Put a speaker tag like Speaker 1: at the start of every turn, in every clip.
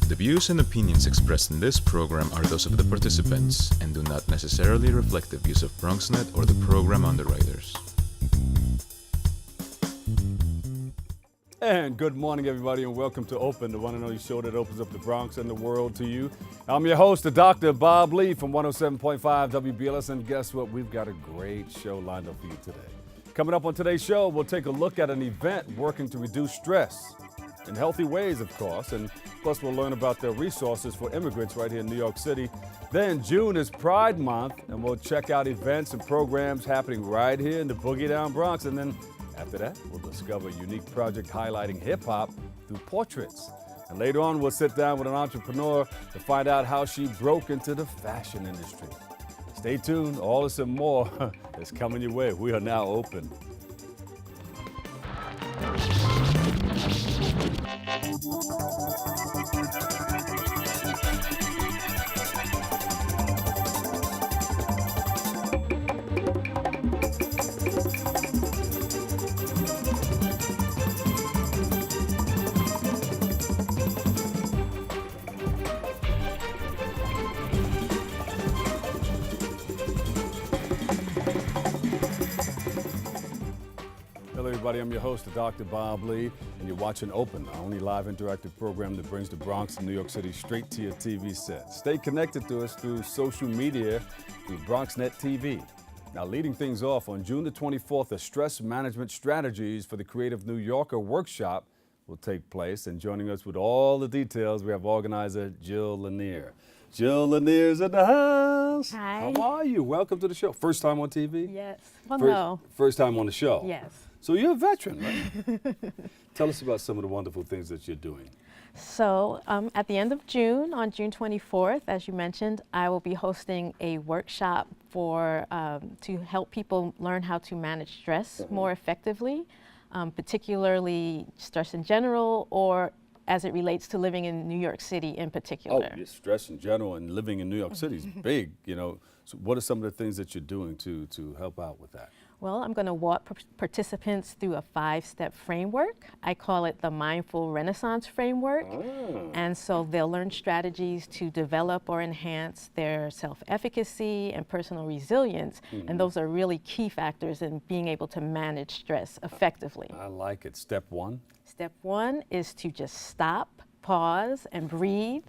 Speaker 1: The views and opinions expressed in this program are those of the participants and do not necessarily reflect the views of BronxNet or the program underwriters.
Speaker 2: And good morning, everybody, and welcome to Open, the one and only show that opens up the Bronx and the world to you. I'm your host, the Dr. Bob Lee from 107.5 WBLS, and guess what? We've got a great show lined up for you today. Coming up on today's show, we'll take a look at an event working to reduce stress in healthy ways, of course, and plus we'll learn about the resources for immigrants right here in New York City. Then June is Pride Month, and we'll check out events and programs happening right here in the Boogie Down Bronx, and then after that, we'll discover a unique project highlighting hip-hop through portraits. And later on, we'll sit down with an entrepreneur to find out how she broke into the fashion industry. Stay tuned, all this and more is coming your way. We are now open. Hello, everybody. I'm your host, Dr. Bob Lee, and you're watching Open, the only live interactive program that brings the Bronx and New York City straight to your TV set. Stay connected to us through social media, through BronxNet TV. Now, leading things off, on June the 24th, a stress management strategies for the Creative New Yorker workshop will take place. And joining us with all the details, we have organizer Jill Lanier. Jill Lanier's in the house.
Speaker 3: Hi.
Speaker 2: How are you? Welcome to the show. First time on TV?
Speaker 3: Yes. Well, no.
Speaker 2: First time on the show?
Speaker 3: Yes.
Speaker 2: So you're a veteran, right? Tell us about some of the wonderful things that you're doing.
Speaker 3: So at the end of June, on June 24th, as you mentioned, I will be hosting a workshop for to help people learn how to manage stress more effectively, particularly stress in general, or as it relates to living in New York City in particular.
Speaker 2: Oh, stress in general and living in New York City is big, you know. So what are some of the things that you're doing to help out with that?
Speaker 3: Well, I'm going to walk participants through a 5-step framework. I call it the Mindful Renaissance Framework. And so they'll learn strategies to develop or enhance their self-efficacy and personal resilience. And those are really key factors in being able to manage stress effectively.
Speaker 2: I like it. Step one?
Speaker 3: Step 1 is to just stop, pause, and breathe.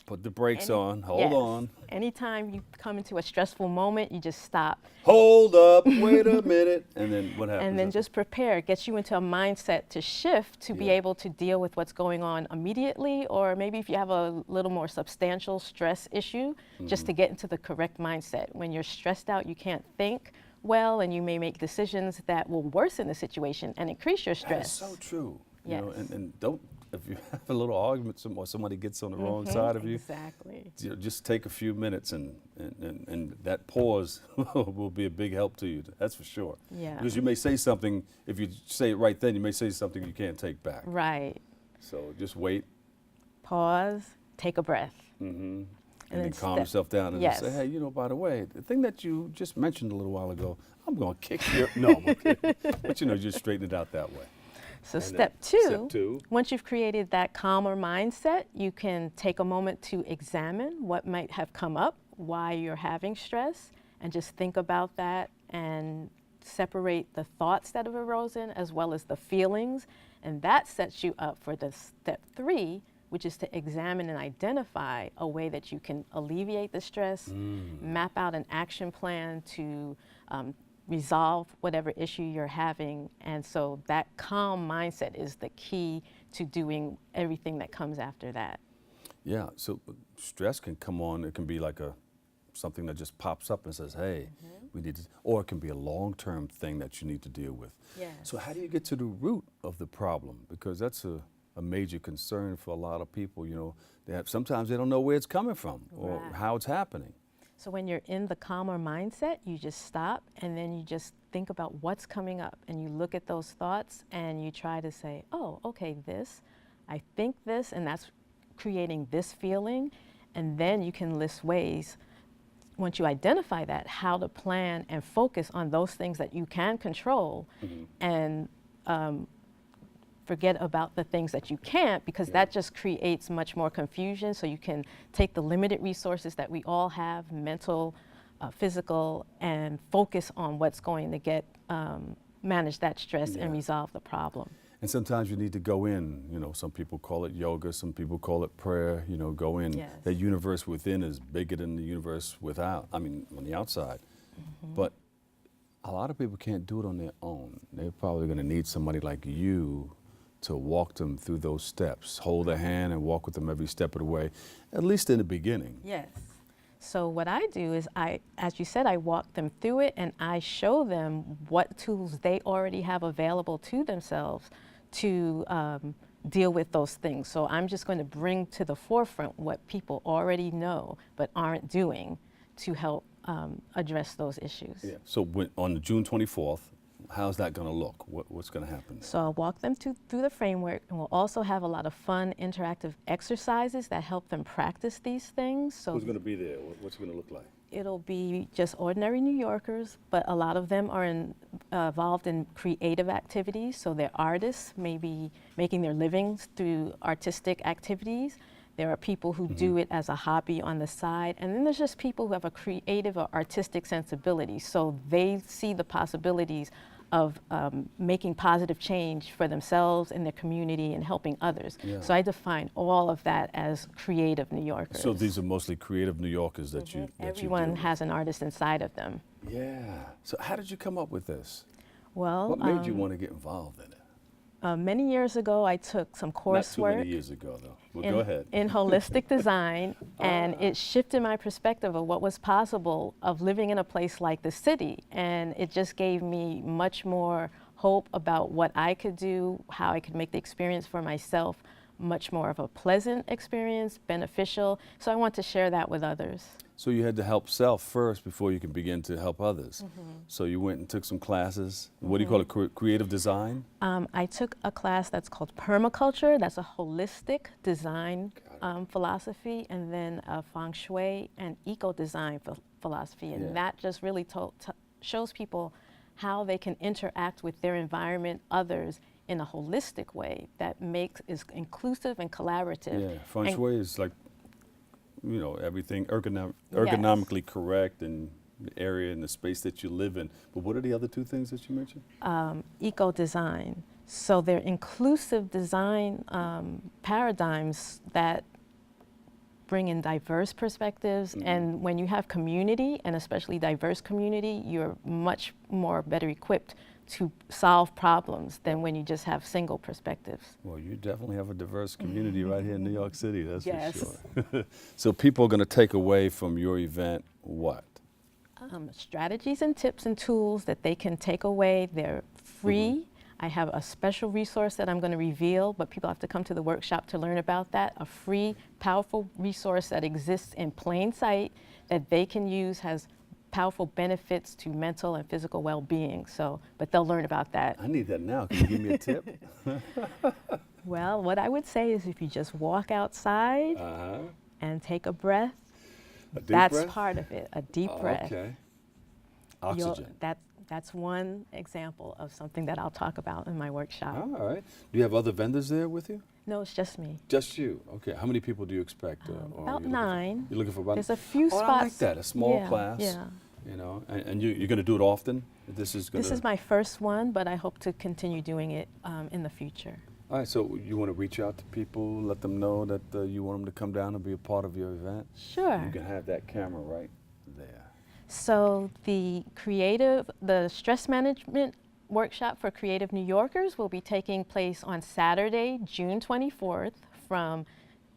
Speaker 2: Put the brakes on. Hold on.
Speaker 3: Anytime you come into a stressful moment, you just stop.
Speaker 2: Hold up. Wait a minute. And then what happens?
Speaker 3: And then just prepare. It gets you into a mindset to shift to be able to deal with what's going on immediately, or maybe if you have a little more substantial stress issue, just to get into the correct mindset. When you're stressed out, you can't think well, and you may make decisions that will worsen the situation and increase your stress.
Speaker 2: That's so true.
Speaker 3: Yes.
Speaker 2: You know, and don't, if you have a little argument or somebody gets on the wrong side of you,
Speaker 3: Exactly.
Speaker 2: you know, just take a few minutes and that pause will be a big help to you. That's for sure.
Speaker 3: Yeah.
Speaker 2: Because you may say something, if you say it right then, you may say something you can't take back.
Speaker 3: Right.
Speaker 2: So just wait.
Speaker 3: Pause, take a breath.
Speaker 2: And then calm
Speaker 3: step-
Speaker 2: yourself down and
Speaker 3: Yes.
Speaker 2: say, hey, you know, by the way, the thing that you just mentioned a little while ago, I'm going to kick your, no, I'm kidding. But you know, just straighten it out that way.
Speaker 3: So
Speaker 2: And
Speaker 3: step
Speaker 2: then
Speaker 3: two, once you've created that calmer mindset, you can take a moment to examine what might have come up, why you're having stress, and just think about that and separate the thoughts that have arisen as well as the feelings. And that sets you up for the step 3, which is to examine and identify a way that you can alleviate the stress, map out an action plan to resolve whatever issue you're having. And so that calm mindset is the key to doing everything that comes after that.
Speaker 2: Yeah, so stress can come on, it can be like something that just pops up and says, hey, we need to, or it can be a long-term thing that you need to deal with.
Speaker 3: Yes.
Speaker 2: So how do you get to the root of the problem? Because that's a major concern for a lot of people, you know. Sometimes they don't know where it's coming from or how it's happening.
Speaker 3: So when you're in the calmer mindset, you just stop and then you just think about what's coming up and you look at those thoughts and you try to say, oh, okay, I think this, and that's creating this feeling. And then you can list ways, once you identify that, how to plan and focus on those things that you can control and forget about the things that you can't, because that just creates much more confusion. So you can take the limited resources that we all have, mental, physical, and focus on what's going to get manage that stress and resolve the problem.
Speaker 2: And sometimes you need to go in, you know, some people call it yoga, some people call it prayer, you know, go in.
Speaker 3: Yes.
Speaker 2: That universe within is bigger than the universe without, I mean, on the outside. But a lot of people can't do it on their own. They're probably going to need somebody like you to walk them through those steps, hold their hand and walk with them every step of the way, at least in the beginning.
Speaker 3: Yes. So what I do is as you said, I walk them through it and I show them what tools they already have available to themselves to deal with those things. So I'm just going to bring to the forefront what people already know but aren't doing to help address those issues.
Speaker 2: Yeah. So on June 24th, how's that going to look? What's going to happen?
Speaker 3: So I'll walk them through the framework, and we'll also have a lot of fun interactive exercises that help them practice these things. So
Speaker 2: Who's going to be there? What's it going to look like?
Speaker 3: it'll be just ordinary New Yorkers, but a lot of them are involved in creative activities. So they're artists, maybe making their livings through artistic activities. There are people who do it as a hobby on the side. And then there's just people who have a creative or artistic sensibility. So they see the possibilities of making positive change for themselves and their community and helping others.
Speaker 2: Yeah.
Speaker 3: So I define all of that as creative New Yorkers.
Speaker 2: So these are mostly creative New Yorkers that you
Speaker 3: Everyone
Speaker 2: deal
Speaker 3: has an artist inside of them.
Speaker 2: with. Yeah. So how did you come up with this?
Speaker 3: Well,
Speaker 2: What made you want to get involved in it?
Speaker 3: many years ago, I took some coursework.
Speaker 2: Not too many years ago, though. Well, go ahead.
Speaker 3: In holistic design, and it shifted my perspective of what was possible of living in a place like the city. And it just gave me much more hope about what I could do, how I could make the experience for myself much more of a pleasant experience, beneficial. So I want to share that with others.
Speaker 2: So you had to help self first before you can begin to help others. So you went and took some classes. What do you call it? Creative design?
Speaker 3: I took a class that's called permaculture. That's a holistic design philosophy, and then a feng shui and eco-design philosophy. And that just really shows people how they can interact with their environment, others, in a holistic way that is inclusive and collaborative.
Speaker 2: Yeah, feng shui is like, you know, everything ergonomically correct and the area and the space that you live in. But what are the other two things that you mentioned?
Speaker 3: Eco-design. So they're inclusive design paradigms that bring in diverse perspectives. And when you have community, and especially diverse community, you're much more better equipped to solve problems than when you just have single perspectives.
Speaker 2: Well, you definitely have a diverse community right here in New York City, that's
Speaker 3: Yes.
Speaker 2: for sure. So people are going to take away from your event what?
Speaker 3: Strategies and tips and tools that they can take away. They're free. I have a special resource that I'm going to reveal, but people have to come to the workshop to learn about that. A free, powerful resource that exists in plain sight that they can use, has powerful benefits to mental and physical well-being. So, but they'll learn about that.
Speaker 2: I need that now. Can you give me a tip?
Speaker 3: Well, what I would say is if you just walk outside and take a breath,
Speaker 2: A deep
Speaker 3: that's
Speaker 2: breath?
Speaker 3: part of it, a deep breath.
Speaker 2: Okay.
Speaker 3: You'll-
Speaker 2: Oxygen.
Speaker 3: That's one example of something that I'll talk about in my workshop.
Speaker 2: All right. Do you have other vendors there with you?
Speaker 3: No, it's just me.
Speaker 2: Just you. Okay. How many people do you expect? Or
Speaker 3: About
Speaker 2: you're looking for-
Speaker 3: 9.
Speaker 2: You're looking for about.
Speaker 3: There's a few
Speaker 2: Oh,
Speaker 3: spots.
Speaker 2: I like that. A small
Speaker 3: Yeah,
Speaker 2: class.
Speaker 3: yeah.
Speaker 2: You know, and you're going to do it often. This is
Speaker 3: my first one, but I hope to continue doing it in the future.
Speaker 2: All right. So you want to reach out to people, let them know that you want them to come down and be a part of your event.
Speaker 3: Sure.
Speaker 2: You can have that camera right there.
Speaker 3: So the stress management workshop for creative New Yorkers will be taking place on Saturday, June 24th from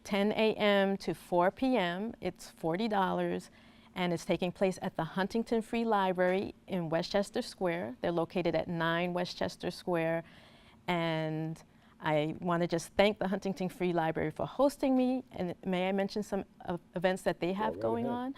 Speaker 3: 10 a.m. to 4 p.m. It's $40, and it's taking place at the Huntington Free Library in Westchester Square. They're located at 9 Westchester Square, and I want to just thank the Huntington Free Library for hosting me, and may I mention some events that they have
Speaker 2: right
Speaker 3: going
Speaker 2: ahead.
Speaker 3: on?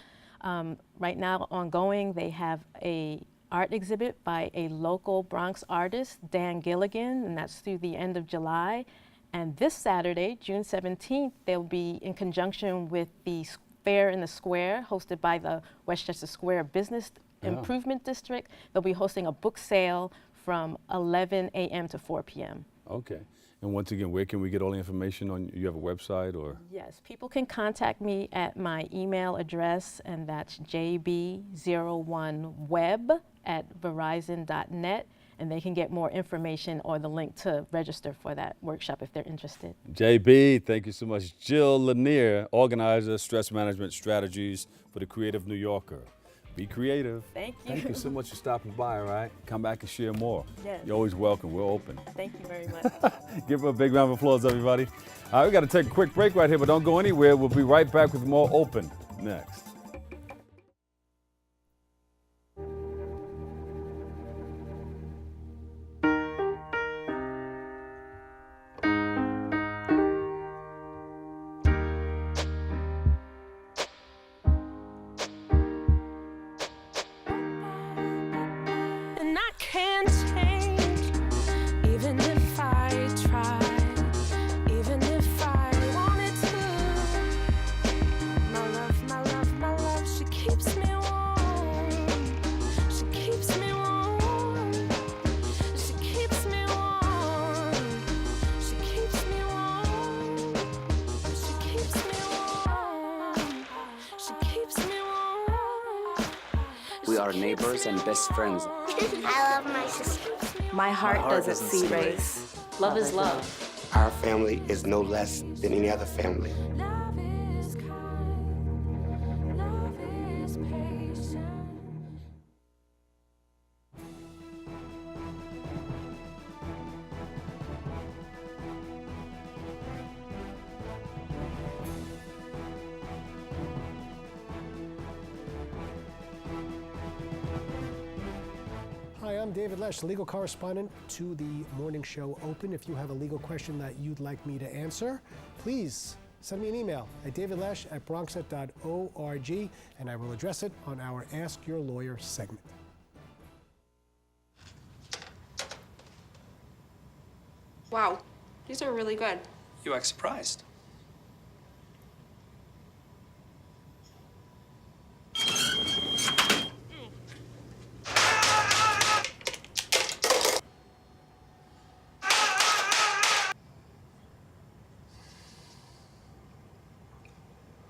Speaker 3: Right now, ongoing, they have a art exhibit by a local Bronx artist, Dan Gilligan, and that's through the end of July. And this Saturday, June 17th, they'll be in conjunction with the fair in the square hosted by the Westchester Square Business Improvement District. They'll be hosting a book sale from 11 a.m. to 4 p.m.
Speaker 2: Okay. And once again, where can we get all the information on? You have a website or?
Speaker 3: Yes, people can contact me at my email address, and that's jb01web@verizon.net, and they can get more information or the link to register for that workshop if they're interested.
Speaker 2: JB, thank you so much. Jill Lanier, organizer, stress management strategies for the Creative New Yorker. Be creative.
Speaker 3: Thank you.
Speaker 2: Thank you so much for stopping by, all right? Come back and share more.
Speaker 3: Yes.
Speaker 2: You're always welcome. We're open.
Speaker 3: Thank you very much.
Speaker 2: Give her a big round of applause, everybody. All right, we got to take a quick break right here, but don't go anywhere. We'll be right back with more Open next.
Speaker 4: And I can't change, even if I tried, even if I wanted to. My love, my love, my love, she keeps me warm. She keeps me warm. She keeps me warm. She keeps me warm. She keeps me warm. She keeps me warm.
Speaker 5: We are neighbors and best friends.
Speaker 6: I love my sister.
Speaker 7: My heart doesn't see race. Love is love.
Speaker 6: Our family is no less than any other family.
Speaker 4: Love is kind. Love is patient.
Speaker 8: Hi, I'm David Lesh, legal correspondent to the morning show Open. If you have a legal question that you'd like me to answer, please send me an email at davidlesh@bronxnet.org, and I will address it on our Ask Your Lawyer segment.
Speaker 9: Wow, these are really good.
Speaker 5: You act surprised.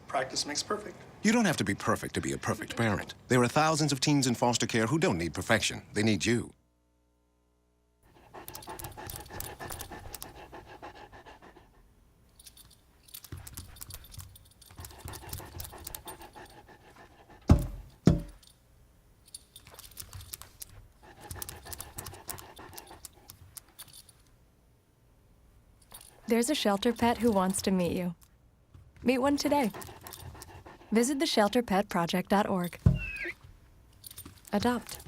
Speaker 5: Practice makes perfect.
Speaker 10: You don't have to be perfect to be a perfect parent. There are thousands of teens in foster care who don't need perfection. They need you.
Speaker 11: There's a shelter pet who wants to meet you. Meet one today. Visit theshelterpetproject.org. Adopt.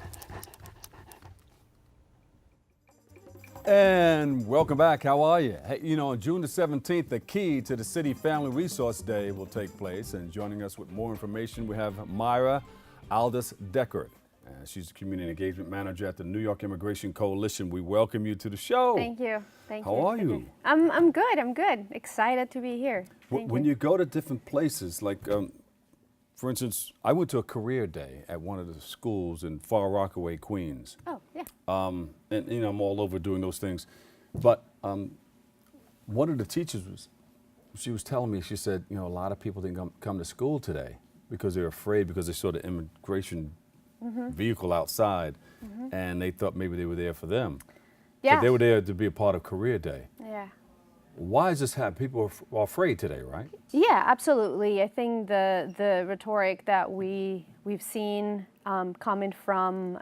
Speaker 2: And welcome back. How are you? Hey, you know, on June the 17th, the key to the City Family Resource Day will take place. And joining us with more information, we have Myra Aldous Deckard. She's the Community Engagement Manager at the New York Immigration Coalition. We welcome you to the show.
Speaker 12: Thank you. Thank you.
Speaker 2: How are you?
Speaker 12: I'm good. I'm good. Excited to be here.
Speaker 2: When you go to different places, like, for instance, I went to a career day at one of the schools in Far Rockaway, Queens.
Speaker 12: Oh, yeah.
Speaker 2: And, you know, I'm all over doing those things. But one of the teachers she was telling me, she said, you know, a lot of people didn't come to school today because they're afraid because they saw the immigration vehicle outside, and they thought maybe they were there for them.
Speaker 12: Yeah.
Speaker 2: But they were there to be a part of career day.
Speaker 12: Yeah.
Speaker 2: Why is this happening? People are afraid today, right?
Speaker 12: Yeah, absolutely. I think the rhetoric that we've seen coming from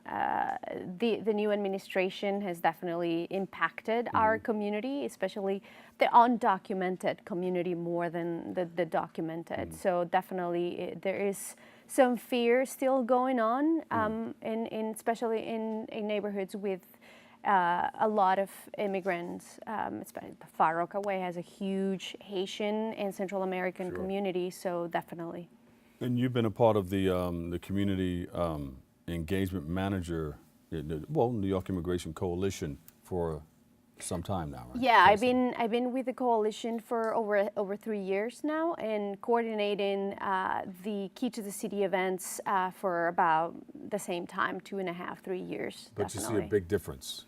Speaker 12: the new administration has definitely impacted our community, especially the undocumented community more than the documented. So definitely there is some fear still going on, especially in neighborhoods with a lot of immigrants. Far Rockaway has a huge Haitian and Central American community, so definitely.
Speaker 2: And you've been a part of the community engagement manager, New York Immigration Coalition for some time now, right?
Speaker 12: Yeah, I've been with the coalition for over 3 years now, and coordinating the Key to the City events for about the same time, 2.5, 3 years.
Speaker 2: But
Speaker 12: definitely.
Speaker 2: you see a big difference.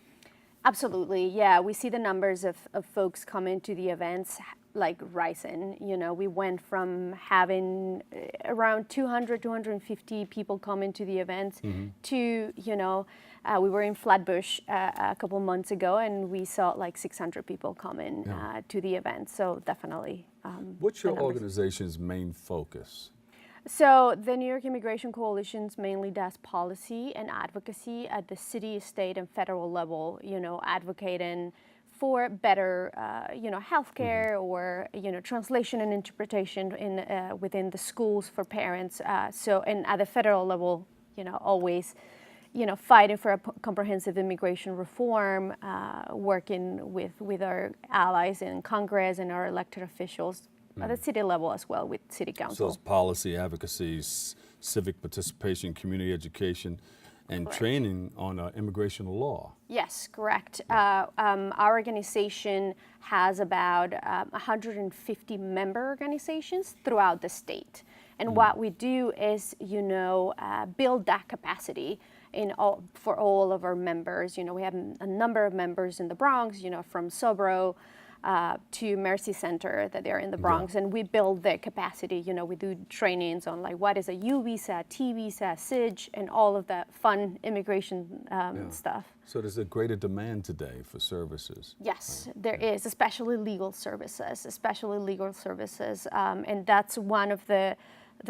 Speaker 12: Absolutely, yeah. We see the numbers of folks coming to the events like rising. You know, we went from having around 200, 250 people coming to the events to, you know, we were in Flatbush a couple months ago, and we saw like 600 people coming to the event. So definitely.
Speaker 2: What's your organization's main focus?
Speaker 12: So the New York Immigration Coalition mainly does policy and advocacy at the city, state, and federal level, you know, advocating for better, you know, healthcare or, you know, translation and interpretation in within the schools for parents. And at the federal level, you know, always, you know, fighting for a comprehensive immigration reform, working with our allies in Congress and our elected officials at the city level as well with city council.
Speaker 2: So it's policy, advocacy, civic participation, community education, and training on immigration law.
Speaker 12: Yes, correct. Our organization has about 150 member organizations throughout the state. And what we do is, you know, build that capacity for all of our members. You know, we have a number of members in the Bronx, you know, from Sobro to Mercy Center that they're in the Bronx, and we build their capacity. You know, we do trainings on like what is a U visa, T visa, SIG, and all of that fun immigration stuff.
Speaker 2: So there's a greater demand today for services.
Speaker 12: Yes, there is, especially legal services, and that's one of the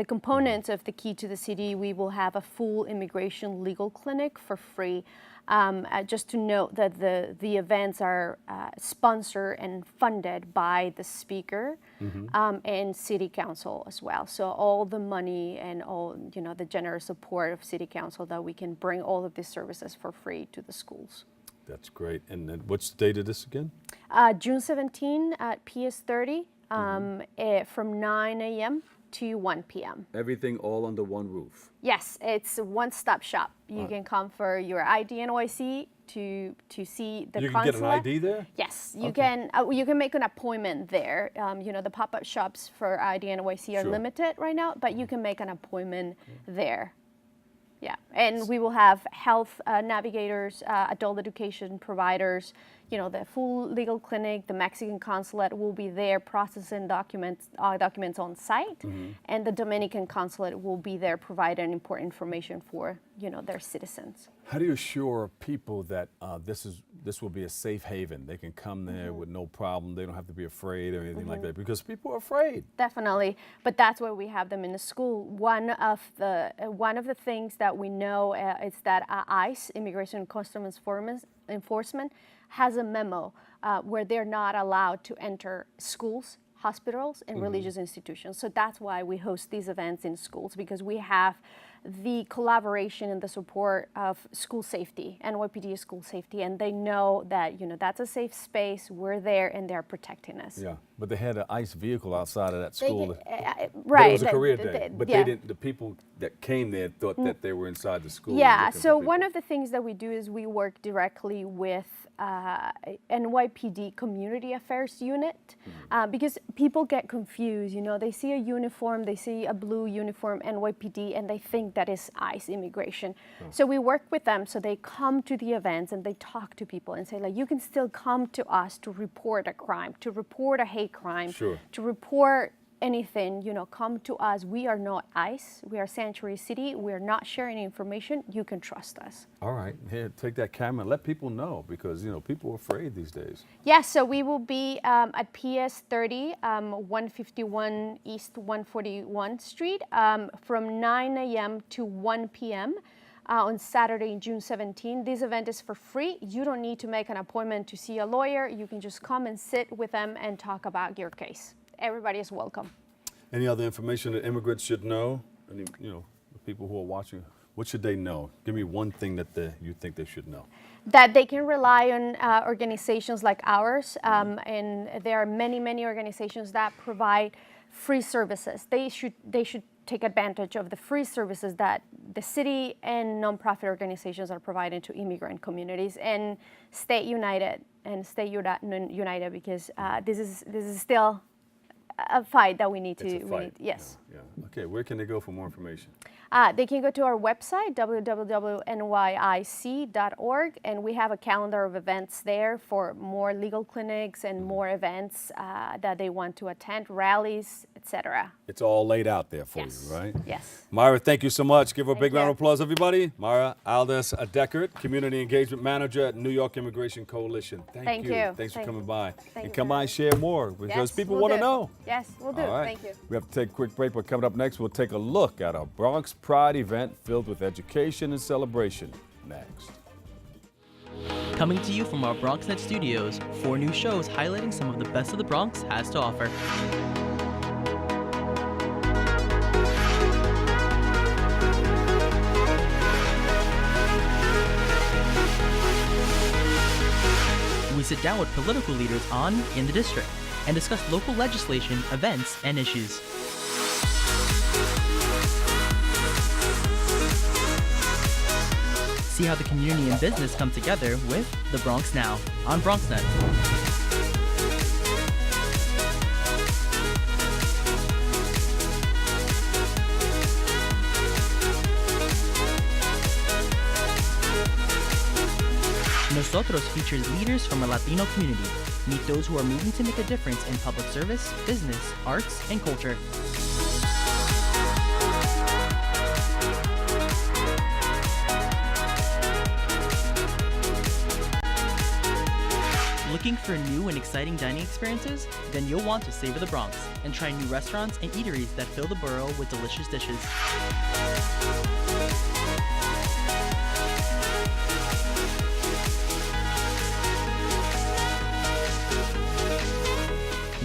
Speaker 12: components of the Key to the City. We will have a full immigration legal clinic for free. Just to note that the events are sponsored and funded by the speaker and city council as well. So all the money and all, you know, the generous support of city council that we can bring all of these services for free to the schools.
Speaker 2: That's great. And then what's the date of this again?
Speaker 12: June 17 at PS 30 from 9 a.m. to 1 p.m.
Speaker 2: Everything all under one roof.
Speaker 12: Yes, it's a one-stop shop. You can come for your ID NYC to see the consulate.
Speaker 2: You can get an ID there?
Speaker 12: Yes, you can. You can make an appointment there. You know, the pop-up shops for ID NYC are limited right now, but you can make an appointment there. Yeah, and we will have health navigators, adult education providers, you know, the full legal clinic, the Mexican consulate will be there processing documents on site, and the Dominican consulate will be there providing important information for, you know, their citizens.
Speaker 2: How do you assure people that this will be a safe haven? They can come there with no problem. They don't have to be afraid or anything like that, because people are afraid.
Speaker 12: Definitely, but that's why we have them in the school. One of the things that we know is that ICE, Immigration and Customs Enforcement, has a memo where they're not allowed to enter schools, hospitals, and religious institutions. So that's why we host these events in schools, because we have the collaboration and the support of school safety, NYPD school safety, and they know that, you know, that's a safe space, we're there, and they're protecting us.
Speaker 2: Yeah, but they had an ICE vehicle outside of that school.
Speaker 12: Right.
Speaker 2: But it was a career day. But they didn't. The people that came there thought that they were inside the school.
Speaker 12: Yeah, so one of the things that we do is we work directly with NYPD Community Affairs Unit, because people get confused. You know, they see a uniform, they see a blue uniform, NYPD, and they think that is ICE immigration. So we work with them, so they come to the events and they talk to people and say, like, you can still come to us to report a crime, to report a hate crime, to report anything, you know, come to us. We are not ICE. We are Sanctuary City. We are not sharing information. You can trust us.
Speaker 2: All right. Here, take that camera and let people know, because, you know, people are afraid these days.
Speaker 12: Yeah, so we will be at PS 30, 151 East 141 Street from 9 a.m. to 1 p.m. On Saturday, June 17. This event is for free. You don't need to make an appointment to see a lawyer. You can just come and sit with them and talk about your case. Everybody is welcome.
Speaker 2: Any other information that immigrants should know? Any, you know, the people who are watching, what should they know? Give me one thing that you think they should know.
Speaker 12: That they can rely on organizations like ours, and there are many organizations that provide free services. They should take advantage of the free services that the city and nonprofit organizations are providing to immigrant communities, and stay united united because this is still a fight that we need
Speaker 2: It's
Speaker 12: to.
Speaker 2: a fight.
Speaker 12: Yes.
Speaker 2: Yeah. Okay. Where can they go for more information?
Speaker 12: They can go to our website, www.nyic.org, and we have a calendar of events there for more legal clinics and more events that they want to attend, rallies, etc.
Speaker 2: It's all laid out there for you, right?
Speaker 12: Yes.
Speaker 2: Myra, thank you so much. Give her a big
Speaker 12: you.
Speaker 2: round of applause, everybody. Myra Aldis Deckert, Community Engagement Manager at New York Immigration Coalition. Thank you. Thanks for coming by. And come by and share more because people want to know.
Speaker 12: Yes, we'll do.
Speaker 2: All right.
Speaker 12: Thank you.
Speaker 2: We have to take a quick break, but coming up next, we'll take a look at our Bronx Pride event filled with education and celebration. Next.
Speaker 13: Coming to you from our BronxNet studios, 4 new shows highlighting some of the best of the Bronx has to offer. We sit down with political leaders on In the District and discuss local legislation, events, and issues. See how the community and business come together with The Bronx Now on BronxNet. Nosotros features leaders from a Latino community. Meet those who are moving to make a difference in public service, business, arts, and culture. Looking for new and exciting dining experiences? Then you'll want to savor the Bronx and try new restaurants and eateries that fill the borough with delicious dishes.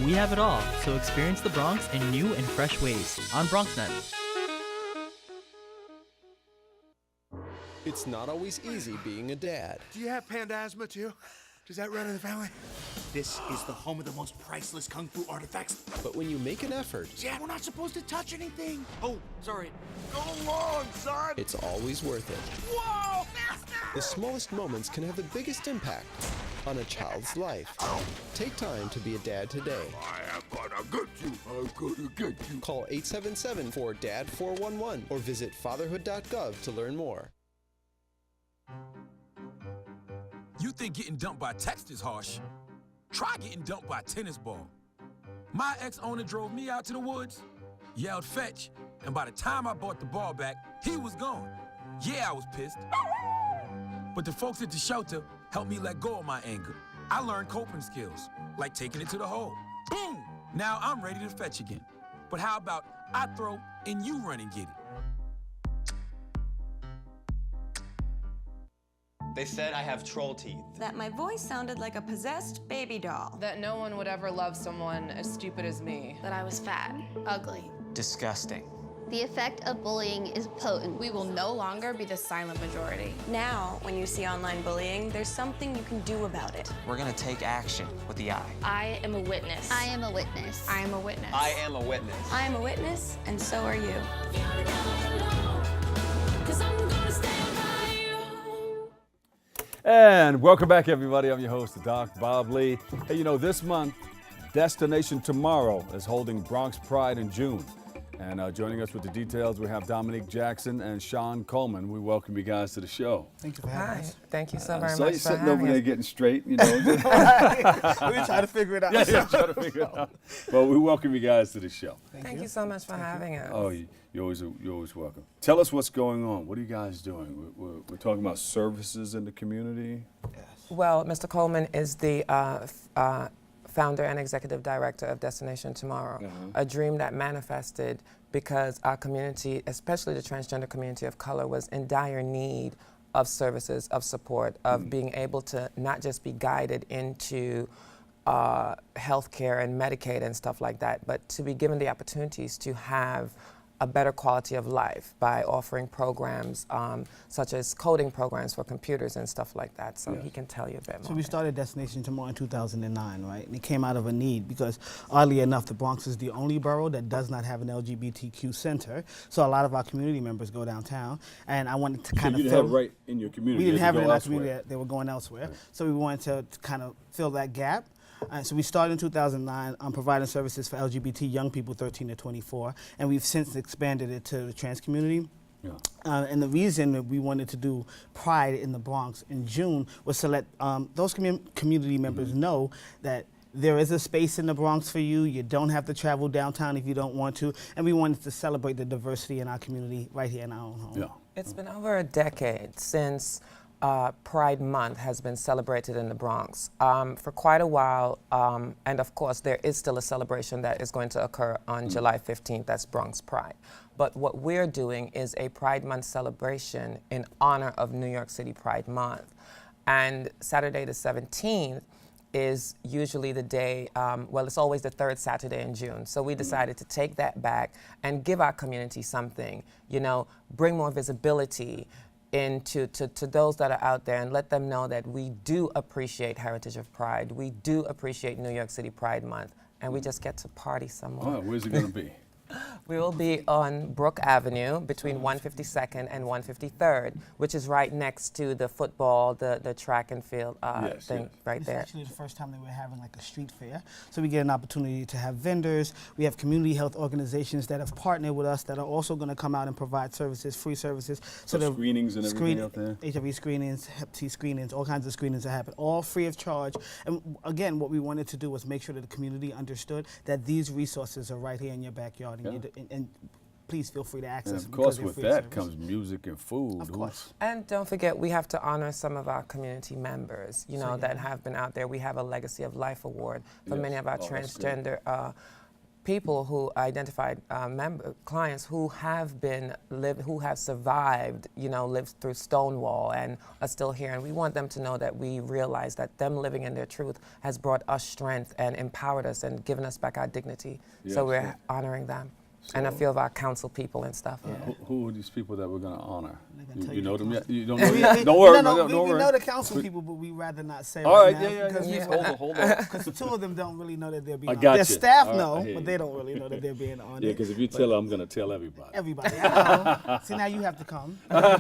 Speaker 13: We have it all, so experience the Bronx in new and fresh ways on BronxNet.
Speaker 14: It's not always easy being a dad.
Speaker 15: Do you have panda asthma too? Does that run in the family? This is the home of the most priceless kung fu artifacts.
Speaker 14: But when you make an effort,
Speaker 15: Dad, we're not supposed to touch anything. Oh, sorry. Go along, son.
Speaker 14: it's always worth it.
Speaker 15: Whoa!
Speaker 14: The smallest moments can have the biggest impact on a child's life. Take time to be a dad today.
Speaker 15: I am gonna get you. I'm gonna get you.
Speaker 14: Call 877-4DAD-411 or visit fatherhood.gov to learn more.
Speaker 16: You think getting dumped by text is harsh? Try getting dumped by a tennis ball. My ex-owner drove me out to the woods, yelled fetch, and by the time I brought the ball back, he was gone. Yeah, I was pissed. But the folks at the shelter helped me let go of my anger. I learned coping skills, like taking it to the hole. Boom! Now I'm ready to fetch again. But how about I throw and you run and get it?
Speaker 17: They said I have troll teeth.
Speaker 18: That my voice sounded like a possessed baby doll.
Speaker 19: That no one would ever love someone as stupid as me.
Speaker 20: That I was fat, ugly.
Speaker 17: Disgusting.
Speaker 20: The effect of bullying is potent. We will no longer be the silent majority.
Speaker 18: Now, when you see online bullying, there's something you can do about it.
Speaker 17: We're gonna take action with the I.
Speaker 20: I am a witness. I am a witness. I am a witness.
Speaker 17: I am a witness.
Speaker 18: I am a witness, and so are you.
Speaker 2: And welcome back, everybody. I'm your host, Doc Bob Lee. Hey, you know, this month, Destination Tomorrow is holding Bronx Pride in June. And joining us with the details, we have Dominique Jackson and Sean Coleman. We welcome you guys to the show.
Speaker 21: Thank you for having us. Thank you so very
Speaker 2: So
Speaker 21: much
Speaker 2: you're
Speaker 21: for
Speaker 2: sitting
Speaker 21: having
Speaker 2: over there
Speaker 21: us.
Speaker 2: getting straight, you know.
Speaker 21: We try to figure it out.
Speaker 2: Yeah, try to figure it out. Well, we welcome you guys to the show.
Speaker 21: Thank you so much for having us.
Speaker 2: Oh, you're always welcome. Tell us what's going on. What are you guys doing? We're talking about services in the community.
Speaker 21: Well, Mr. Coleman is the founder and executive director of Destination Tomorrow, a dream that manifested because our community, especially the transgender community of color, was in dire need of services, of support, of being able to not just be guided into healthcare and Medicaid and stuff like that, but to be given the opportunities to have a better quality of life by offering programs such as coding programs for computers and stuff like that. So he can tell you a bit more.
Speaker 1: So we started Destination Tomorrow in 2009, right? And it came out of a need because, oddly enough, the Bronx is the only borough that does not have an LGBTQ center. So a lot of our community members go downtown, and I wanted to kind of
Speaker 2: fill. You didn't have it right in your community.
Speaker 1: We didn't have it in our community. They were going elsewhere. Right. So we wanted to kind of fill that gap. So we started in 2009 providing services for LGBT young people 13 to 24, and we've since expanded it to the trans community. Yeah. And the reason that we wanted to do Pride in the Bronx in June was to let those community members know that there is a space in the Bronx for you. You don't have to travel downtown if you don't want to. And we wanted to celebrate the diversity in our community right here in our own home.
Speaker 21: Yeah. It's been over a decade since Pride Month has been celebrated in the Bronx for quite a while, and of course there is still a celebration that is going to occur on July 15th, that's Bronx Pride. But what we're doing is a Pride Month celebration in honor of New York City Pride Month. And Saturday the 17th is usually the day, well, it's always the third Saturday in June. So we decided to take that back and give our community something, you know, bring more visibility into to those that are out there and let them know that we do appreciate Heritage of Pride. We do appreciate New York City Pride Month, and we just get to party somewhere.
Speaker 2: Oh, where's it going to be?
Speaker 21: We will be on Brook Avenue between 152nd and 153rd, which is right next to the football, the track and field thing right there.
Speaker 1: It's actually the first time that we're having like a street fair. So we get an opportunity to have vendors. We have community health organizations that have partnered with us that are also going to come out and provide services, free services.
Speaker 2: So screenings and everything out there?
Speaker 1: HIV screenings, Hep C screenings, all kinds of screenings that happen, all free of charge. And again, what we wanted to do was make sure that the community understood that these resources are right here in your backyard. And please feel free to access them.
Speaker 2: Of course, with that comes music and food.
Speaker 1: Of course.
Speaker 21: And don't forget, we have to honor some of our community members, you know, that have been out there. We have a Legacy of Life Award for many of our transgender people who identified clients who have survived, you know, lived through Stonewall and are still here. And we want them to know that we realize that them living in their truth has brought us strength and empowered us and given us back our dignity. Yes, so we're honoring them. So, and a few of our council people and stuff.
Speaker 2: Who are these people that we're going to honor? You know them yet? You don't know yet? Don't worry.
Speaker 1: We know the council people, but we rather not say
Speaker 2: all right
Speaker 1: now.
Speaker 2: Hold on.
Speaker 1: Because the two of them don't really know that they're being honored.
Speaker 2: Their
Speaker 1: staff know, but they don't really know that they're being honored.
Speaker 2: Yeah, because if you tell them, I'm going to tell everybody.
Speaker 1: Everybody. See, now you have to come. Now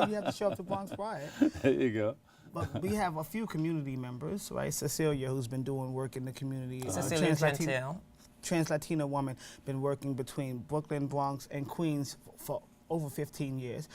Speaker 1: you have to show up to Bronx Pride.
Speaker 2: There you go.
Speaker 1: But we have a few community members, right? Cecilia, who's been doing work in the community.
Speaker 21: Cecilia Gentile.
Speaker 1: Trans-Latina woman, been working between Brooklyn, Bronx, and Queens for over 15 years.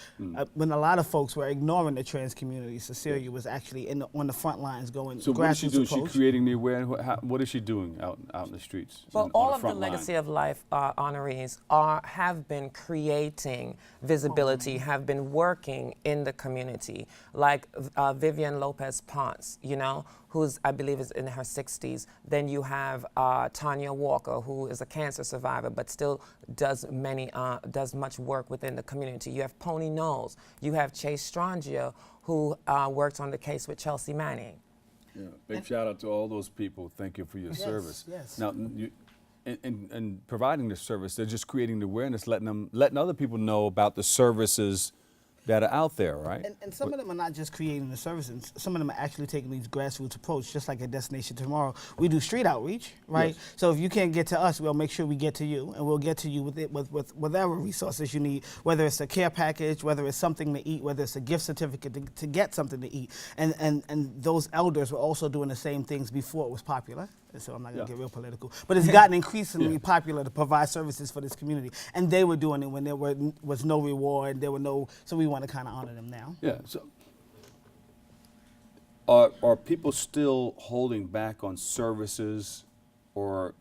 Speaker 1: When a lot of folks were ignoring the trans community, Cecilia was actually on the front lines going
Speaker 2: So what is she doing? Is she creating the awareness? What is she doing out in the streets?
Speaker 21: Well, all of the Legacy of Life honorees have been creating visibility, have been working in the community, like Vivian Lopez Ponce, you know, who's, I believe, is in her 60s. Then you have Tanya Walker, who is a cancer survivor, but still does much work within the community. You have Pony Knowles. You have Chase Strangio, who works on the case with Chelsea Manning.
Speaker 2: Yeah, big shout out to all those people. Thank you for your service.
Speaker 1: Yes.
Speaker 2: Now, in providing this service, they're just creating the awareness, letting other people know about the services that are out there, right?
Speaker 1: And some of them are not just creating the services. Some of them are actually taking these grassroots approach, just like at Destination Tomorrow. We do street outreach, right? Yes. So if you can't get to us, we'll make sure we get to you, and we'll get to you with whatever resources you need, whether it's a care package, whether it's something to eat, whether it's a gift certificate to get something to eat. And those elders were also doing the same things before it was popular. So I'm not going to get real political. But it's gotten increasingly popular to provide services for this community. And they were doing it when there was no reward, so we want to kind of honor them now.
Speaker 2: Yeah, so are people still holding back on services, or,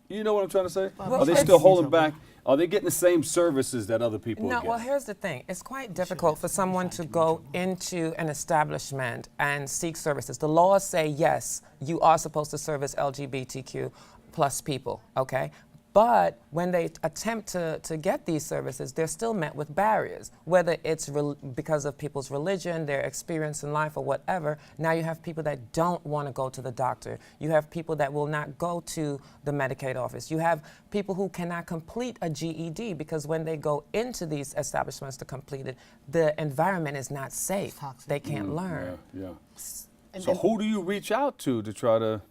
Speaker 2: you know what I'm trying to say? Are they still holding back? Are they getting the same services that other people are getting?
Speaker 21: Well, here's the thing. It's quite difficult for someone to go into an establishment and seek services. The laws say, yes, you are supposed to service LGBTQ plus people, okay? But when they attempt to get these services, they're still met with barriers, whether it's because of people's religion, their experience in life, or whatever. Now you have people that don't want to go to the doctor. You have people that will not go to the Medicaid office. You have people who cannot complete a GED because when they go into these establishments to complete it, the environment is not safe. They can't learn.
Speaker 2: Yeah. So who do you reach out to try to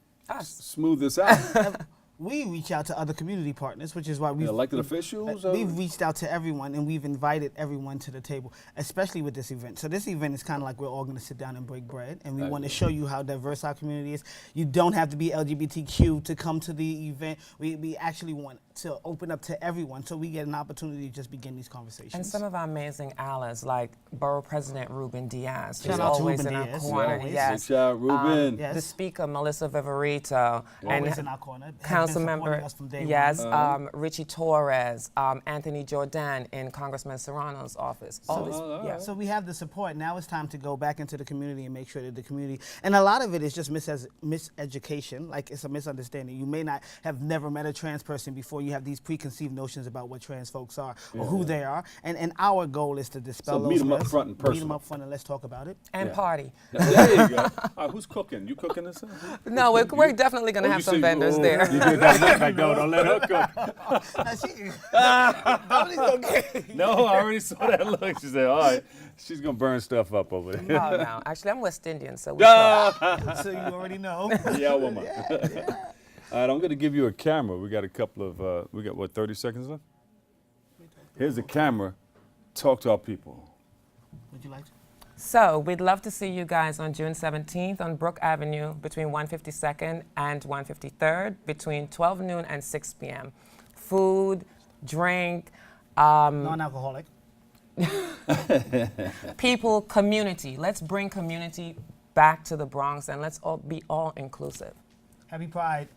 Speaker 2: smooth this out?
Speaker 1: We reach out to other community partners, which is why we've
Speaker 2: elected officials.
Speaker 1: We've reached out to everyone, and we've invited everyone to the table, especially with this event. So this event is kind of like we're all going to sit down and break bread, and we want to show you how diverse our community is. You don't have to be LGBTQ to come to the event. We actually want to open up to everyone, so we get an opportunity to just begin these conversations.
Speaker 21: And some of our amazing allies, like Borough President Ruben Diaz, who's
Speaker 1: Shout out to
Speaker 21: always
Speaker 1: Ruben
Speaker 21: in
Speaker 1: Diaz.
Speaker 21: our corner.
Speaker 1: Always.
Speaker 21: Yes.
Speaker 2: Good job, Ruben.
Speaker 21: The Speaker, Melissa Viverito.
Speaker 1: Always in our corner.
Speaker 21: Council member, yes,
Speaker 1: one.
Speaker 21: Richie Torres, Anthony Jordan in Congressman Serrano's office.
Speaker 1: So we have the support. Now it's time to go back into the community and make sure that the community, and a lot of it is just miseducation, like it's a misunderstanding. You may not have never met a trans person before. You have these preconceived notions about what trans folks are or who they are. And our goal is to dispel those
Speaker 2: meet them up
Speaker 1: myths.
Speaker 2: front in person.
Speaker 1: Meet them up front and let's talk about it.
Speaker 21: And party.
Speaker 2: There you go. All right, who's cooking? You cooking this?
Speaker 21: No, we're definitely going to have some vendors there.
Speaker 2: You did that look like, no, don't let her cook. No, I already saw that look. She said, all right, she's going to burn stuff up over there.
Speaker 21: No. Actually, I'm West Indian, so we
Speaker 1: So you already know.
Speaker 2: Yeah, woman. All right, I'm going to give you a camera. We got a couple of, we got, what, 30 seconds left? Here's a camera. Talk to our people.
Speaker 1: Would you like to?
Speaker 21: So we'd love to see you guys on June 17th on Brook Avenue between 152nd and 153rd between 12 noon and 6 p.m. Food, drink.
Speaker 1: Non-alcoholic.
Speaker 21: People, community. Let's bring community back to the Bronx and let's all be all inclusive.
Speaker 1: Happy Pride.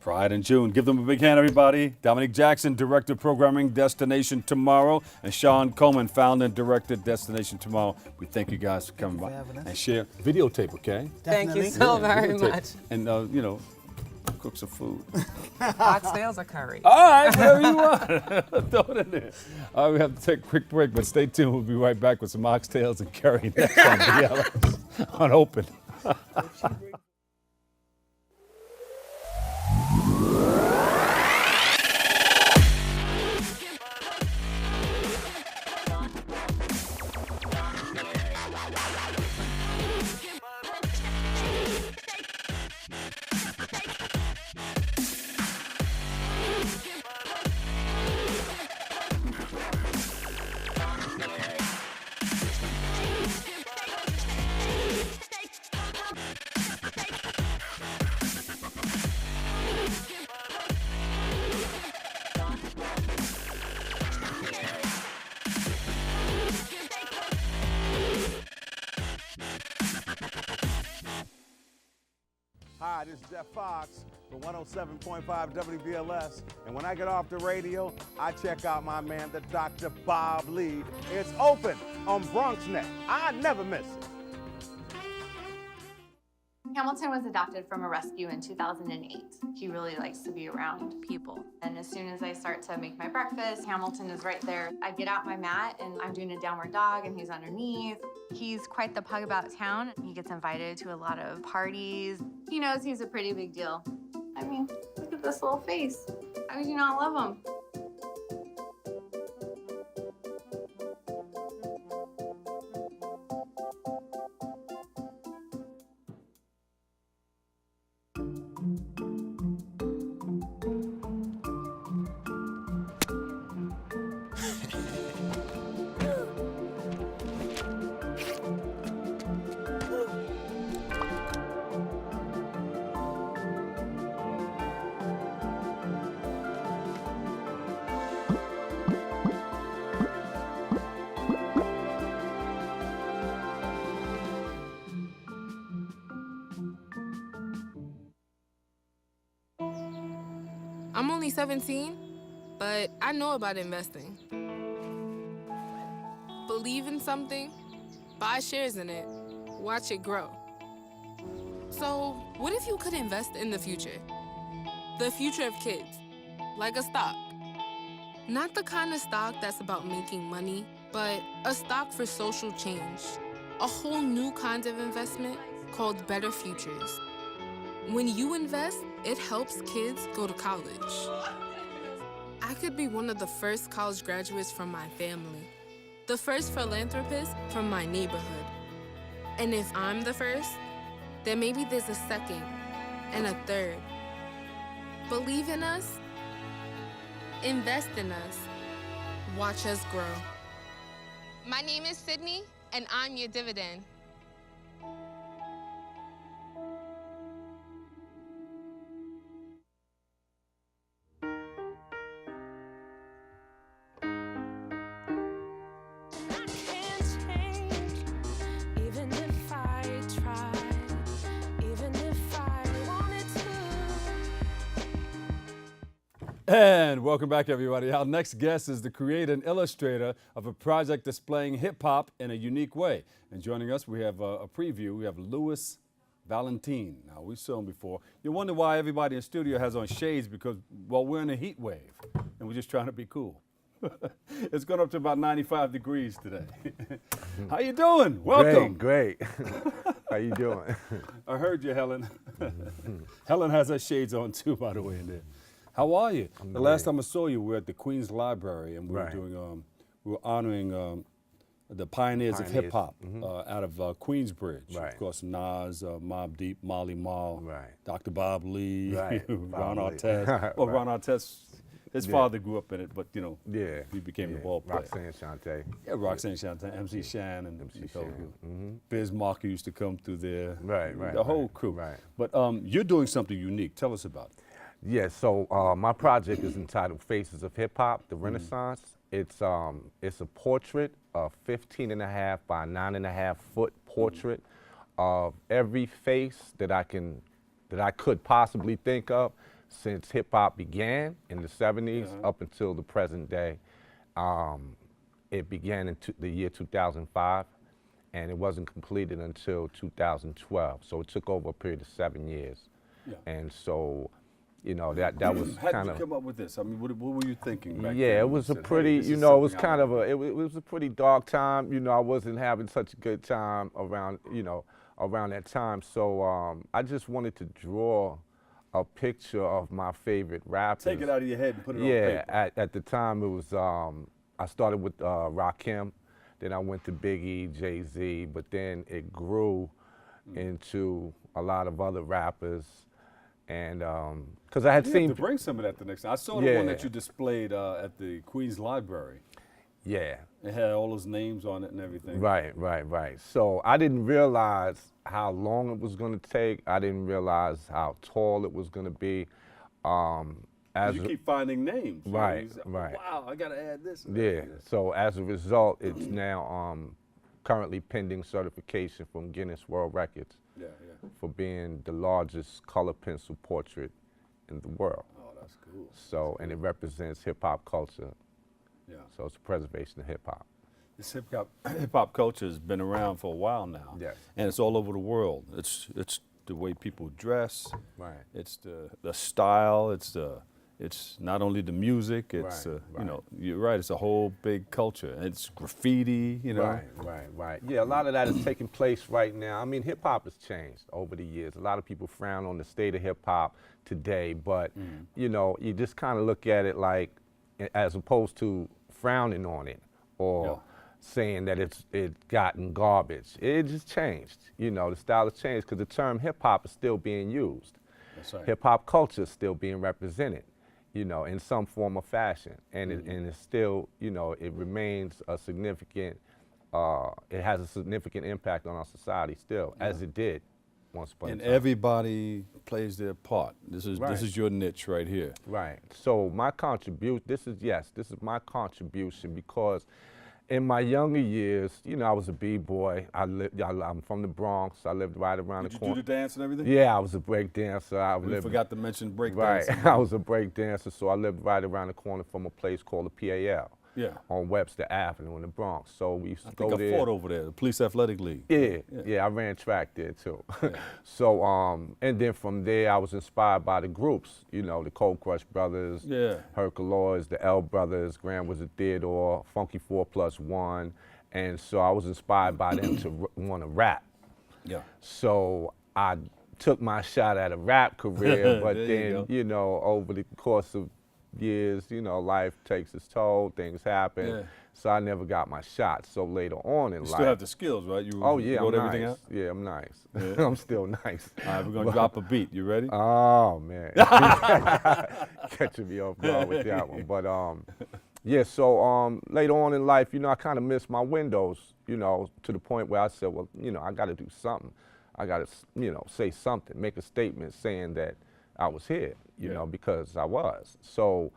Speaker 2: Pride in June. Give them a big hand, everybody. Dominic Jackson, Director of Programming, Destination Tomorrow, and Sean Coleman, Founder and Director, Destination Tomorrow. We thank you guys for coming by and share. Videotape, okay?
Speaker 21: Thank you so very much.
Speaker 2: And, cook some food.
Speaker 21: Oxtails or curry?
Speaker 2: All right, whatever you want. Throw it in there. All right, we have to take a quick break, but stay tuned. We'll be right back with some oxtails and curry next on BLS on Open.
Speaker 3: Hi, this is Jeff Fox for 107.5 WBLS. And when I get off the radio, I check out my man, the Dr. Bob Lee. It's open on BronxNet. I never miss it.
Speaker 22: Hamilton was adopted from a rescue in 2008. He really likes to be around people. And as soon as I start to make my breakfast, Hamilton is right there. I get out my mat and I'm doing a downward dog and he's underneath. He's quite the pug about town. He gets invited to a lot of parties. He knows he's a pretty big deal. I mean, look at this little face. How could you not love him?
Speaker 23: I'm only 17, but I know about investing. Believe in something, buy shares in it, watch it grow. So, what if you could invest in the future? The future of kids. like a stock. Not the kind of stock that's about making money, but a stock for social change. A whole new kind of investment called Better Futures. When you invest, it helps kids go to college. I could be one of the first college graduates from my family, the first philanthropist from my neighborhood. And if I'm the first, then maybe there's a second and a third. Believe in us, invest in us, watch us grow. My name is Sydney, and I'm your dividend.
Speaker 2: And welcome back, everybody. Our next guest is the creator and illustrator of a project displaying hip-hop in a unique way. And joining us, we have a preview. We have Louis Valentine. Now, we saw him before. You wonder why everybody in the studio has on shades because, well, we're in a heat wave, and we're just trying to be cool. It's gone up to about 95 degrees today. How you doing? Welcome.
Speaker 3: Great. How you doing?
Speaker 2: I heard you, Helen. Helen has her shades on, too, by the way, in there. How are you? The last time I saw you, we were at the Queens Library, and we were doing, we were honoring the pioneers of hip hop out of Queensbridge. Of course, Nas, Mobb Deep, Molly Mall, Dr. Bob Lee, Ron Artest. Well, Ron Artest, his father grew up in it, but you know, he became the ball player.
Speaker 3: Roxanne Shante.
Speaker 2: Yeah, Roxanne Shante, MC Shan, and Biz Markie used to come through there. The whole crew. But you're doing something unique. Tell us about it.
Speaker 3: Yeah, so my project is entitled Faces of Hip Hop, The Renaissance. It's a portrait, a 15.5 by 9.5 foot portrait of every face that I could possibly think of since hip hop began in the 70s up until the present day. It began in the year 2005, and it wasn't completed until 2012. So it took over a period of 7 years. And so, you know, that was kind of.
Speaker 2: How did you come up with this? I mean, what were you thinking back then?
Speaker 3: Yeah, it was a pretty, you know, it was kind of it was a pretty dark time. You know, I wasn't having such a good time around, you know, around that time. So I just wanted to draw a picture of my favorite rappers.
Speaker 2: Take it out of your head and put it on paper.
Speaker 3: Yeah, at the time it was, I started with Rakim, then I went to Biggie, Jay-Z, but then it grew into a lot of other rappers. And because I had seen.
Speaker 2: You have to bring some of that the next time. I saw the one that you displayed at the Queens Library.
Speaker 3: Yeah.
Speaker 2: It had all those names on it and everything.
Speaker 3: Right. So I didn't realize how long it was going to take. I didn't realize how tall it was going to be.
Speaker 2: As you keep finding names.
Speaker 3: Right.
Speaker 2: Wow, I got to add this.
Speaker 3: Yeah. So as a result, it's now currently pending certification from Guinness World Records. For being the largest color pencil portrait in the world.
Speaker 2: Oh, that's cool.
Speaker 3: So, and it represents hip hop culture. So it's a preservation of hip hop.
Speaker 2: This hip hop culture has been around for a while now. And it's all over the world. It's the way people dress. It's the style. It's not only the music. It's you know, you're right. It's a whole big culture. It's graffiti. You know.
Speaker 3: Right. Yeah, a lot of that is taking place right now. I mean, hip hop has changed over the years. A lot of people frown on the state of hip hop today, but you know, you just kind of look at it like, as opposed to frowning on it or saying that it's gotten garbage. It just changed. You know, the style has changed because the term hip hop is still being used.
Speaker 2: That's right.
Speaker 3: Hip hop culture is still being represented, you know, in some form or fashion. And, it's still, you know, it remains a significant, it has a significant impact on our society still, as it did once upon a time.
Speaker 2: And everybody plays their part. This is your niche right here.
Speaker 3: Right. So my contribution, this is my contribution because in my younger years, you know, I was a B-boy. I'm from the Bronx. I lived right around the corner.
Speaker 2: Did you do the dance and everything?
Speaker 3: Yeah, I was a break dancer.
Speaker 2: We forgot to mention break
Speaker 3: dancing.
Speaker 2: dancing.
Speaker 3: I was a break dancer, so I lived right around the corner from a place called the PAL.
Speaker 4: on Webster Avenue in the Bronx. So we used to go
Speaker 2: I
Speaker 4: there.
Speaker 2: fought over there, the Police Athletic League.
Speaker 4: Yeah, I ran track there too. So, and then from there, I was inspired by the groups, you know, the Cold Crush Brothers, Herculoids, the L Brothers, Grand Wizard Theodore, Funky 4+1. And so I was inspired by them to want to rap.
Speaker 2: Yeah.
Speaker 4: So I took my shot at a rap career, but then, you know, over the course of years, you know, life takes its toll, things happen. So I never got my shot. So later on in life.
Speaker 2: You still have the skills, right? You wrote
Speaker 4: I'm
Speaker 2: everything
Speaker 4: nice.
Speaker 2: out?
Speaker 4: Yeah, I'm nice.
Speaker 2: Yeah.
Speaker 4: I'm still nice.
Speaker 2: All right, we're going to drop a beat. You ready?
Speaker 4: Oh, man. Catching me off guard with that one. But yeah, so later on in life, you know, I kind of missed my windows, you know, to the point where I said, well, you know, I got to do something. I got to, you know, say something, make a statement saying that I was here, you know, because I was. So,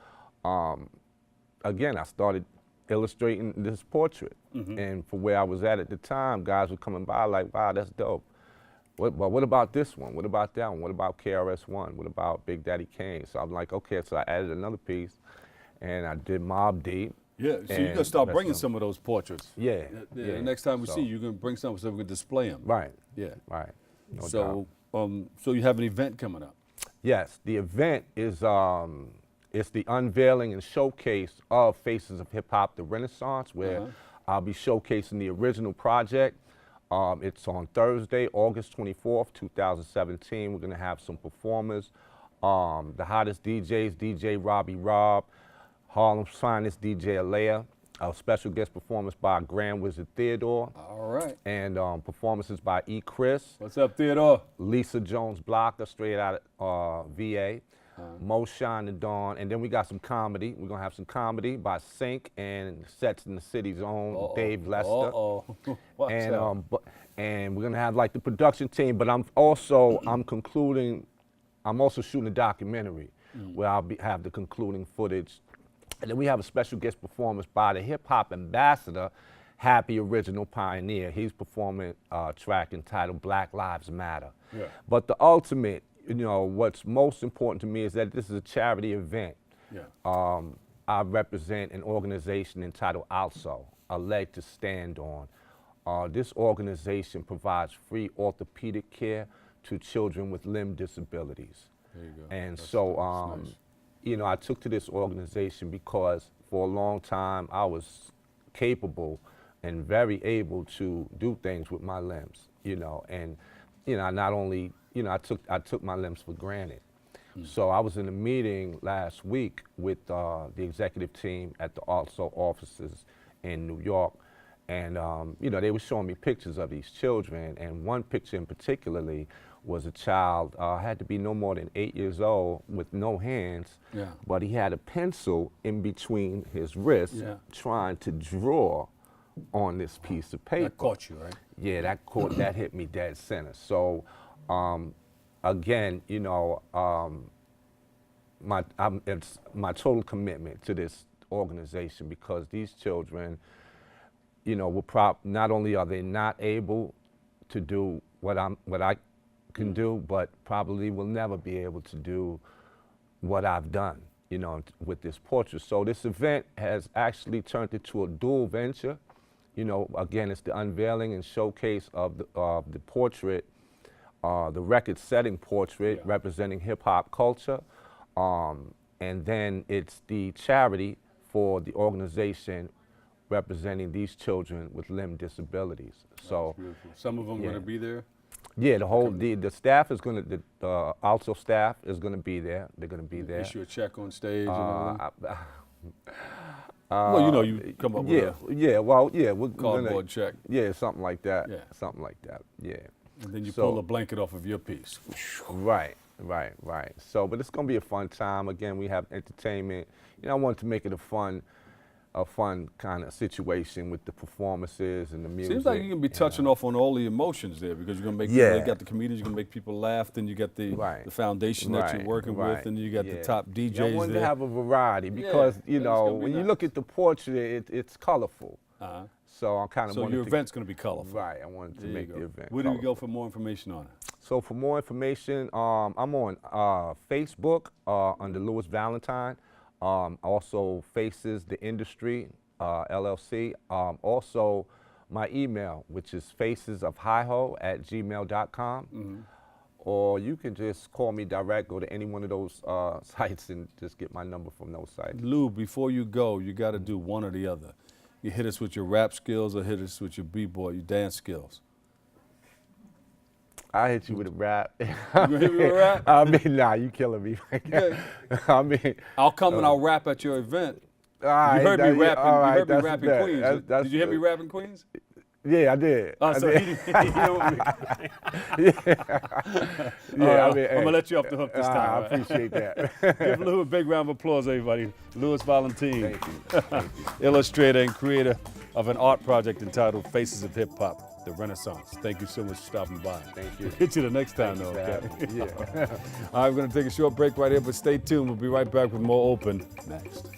Speaker 4: again, I started illustrating this portrait. And for where I was at the time, guys were coming by like, wow, that's dope. But what about this one? What about that one? What about KRS-One? What about Big Daddy Kane? So I'm like, okay, so I added another piece, and I did Mobb Deep.
Speaker 2: Yeah, so you're going to start bringing some of those portraits.
Speaker 4: Yeah.
Speaker 2: The next time we see you, you're going to bring some so we can display them.
Speaker 4: Right.
Speaker 2: Yeah.
Speaker 4: Right. No
Speaker 2: So,
Speaker 4: doubt.
Speaker 2: so you have an event coming up.
Speaker 4: Yes, the event is it's the unveiling and showcase of Faces of Hip Hop: The Renaissance, where I'll be showcasing the original project. It's on Thursday, August 24th, 2017. We're gonna have some performers. The hottest DJs, DJ Robbie Rob, Harlem's finest DJ Alea, a special guest performance by Grand Wizard Theodore.
Speaker 2: All right.
Speaker 4: And performances by E. Chris.
Speaker 2: What's up, Theodore?
Speaker 4: Lisa Jones Blocker, straight out of VA. Mo Shine and Dawn. And then we got some comedy. We're going to have some comedy by Sync and Sets in the City's own Dave Lester. And we're going to have like the production team, but I'm also shooting a documentary where I'll have the concluding footage. And then we have a special guest performance by the hip hop ambassador, Happy Original Pioneer. He's performing a track entitled Black Lives Matter.
Speaker 2: Yeah.
Speaker 4: But the ultimate, you know, what's most important to me is that this is a charity event.
Speaker 2: Yeah.
Speaker 4: I represent an organization entitled ALSO, A Leg to Stand On. This organization provides free orthopedic care to children with limb disabilities.
Speaker 2: There you go.
Speaker 4: And
Speaker 2: That's nice.
Speaker 4: you know, I took to this organization because for a long time I was capable and very able to do things with my limbs, you know, and, you know, not only, you know, I took my limbs for granted. So I was in a meeting last week with the executive team at the ALSO offices in New York, and, you know, they were showing me pictures of these children, and one picture in particularly was a child, had to be no more than 8 years old with no hands, but he had a pencil in between his wrists trying to draw on this piece of paper.
Speaker 2: That caught you, right?
Speaker 4: Yeah, that hit me dead center. So, again, you know, it's my total commitment to this organization because these children, you know, not only are they not able to do what I can do, but probably will never be able to do what I've done, you know, with this portrait. So this event has actually turned into a dual venture. You know, again, it's the unveiling and showcase of the portrait, the record-setting portrait representing hip-hop culture, and then it's the charity for the organization representing these children with limb disabilities. So,
Speaker 2: some of them going to be there.
Speaker 4: Yeah, the staff is going to, the ALSO staff is going to be there. They're going to be there.
Speaker 2: Issue a check on stage and everything.
Speaker 4: Well, you know, you come up with we're
Speaker 2: cardboard check.
Speaker 4: Yeah, something like that. Yeah. Something like that, yeah.
Speaker 2: And then you pull a blanket off of your piece.
Speaker 4: Right. So, but it's going to be a fun time. Again, we have entertainment. You know, I wanted to make it a fun kind of situation with the performances and the music.
Speaker 2: Seems like you can be touching off on all the emotions there because you're going to make people, you got the comedians, you're going to make people laugh, then you got the foundation that you're working with, and you got the top DJs
Speaker 4: I wanted to have a variety because, you know, when you look at the portrait, it's colorful. So I'm kind of
Speaker 2: So your event's going to be colorful.
Speaker 4: Right, I wanted to make the event
Speaker 2: Where do we go for more information on it?
Speaker 4: So for more information, I'm on Facebook under Louis Valentine. Also Faces the Industry LLC. Also, my email, which is facesofhiho@gmail.com. Or you can just call me direct, go to any one of those sites and just get my number from those sites.
Speaker 2: Lou, before you go, you got to do one or the other. You hit us with your rap skills or hit us with your b-boy, your dance skills.
Speaker 4: I hit you with a rap.
Speaker 2: You gonna hit me with a rap?
Speaker 4: I mean, nah, you killing me. I mean,
Speaker 2: I'll come and I'll rap at your event.
Speaker 4: All right,
Speaker 2: you heard me rapping.
Speaker 4: all right,
Speaker 2: you heard me
Speaker 4: that's
Speaker 2: rapping
Speaker 4: that.
Speaker 2: Queens.
Speaker 4: That's
Speaker 2: Did you hear me rapping Queens?
Speaker 4: Yeah, I did.
Speaker 2: Oh,
Speaker 4: I
Speaker 2: so
Speaker 4: did.
Speaker 2: he didn't know what
Speaker 4: Yeah,
Speaker 2: I'm gonna let you off the hook this time.
Speaker 4: I
Speaker 2: right?
Speaker 4: appreciate that.
Speaker 2: Give Lou a big round of applause, everybody. Louis Valentin,
Speaker 4: Thank you.
Speaker 2: illustrator and creator of an art project entitled Faces of Hip Hop, The Renaissance. Thank you so much for stopping by.
Speaker 4: Thank you.
Speaker 2: We'll get you the next time, though, okay?
Speaker 4: Yeah.
Speaker 2: All right, we're gonna take a short break right here, but stay tuned. We'll be right back with more Open next.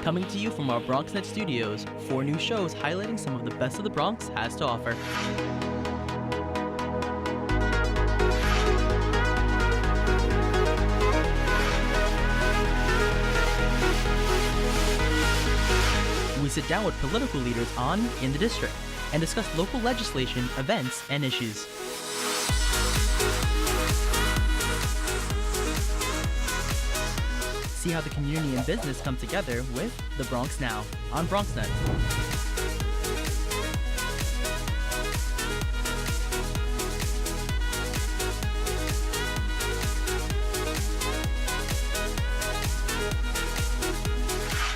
Speaker 13: Coming to you from our BronxNet studios, 4 new shows highlighting some of the best of the Bronx has to offer. We sit down with political leaders on In the District and discuss local legislation, events, and issues. See how the community and business come together with The Bronx Now on BronxNet.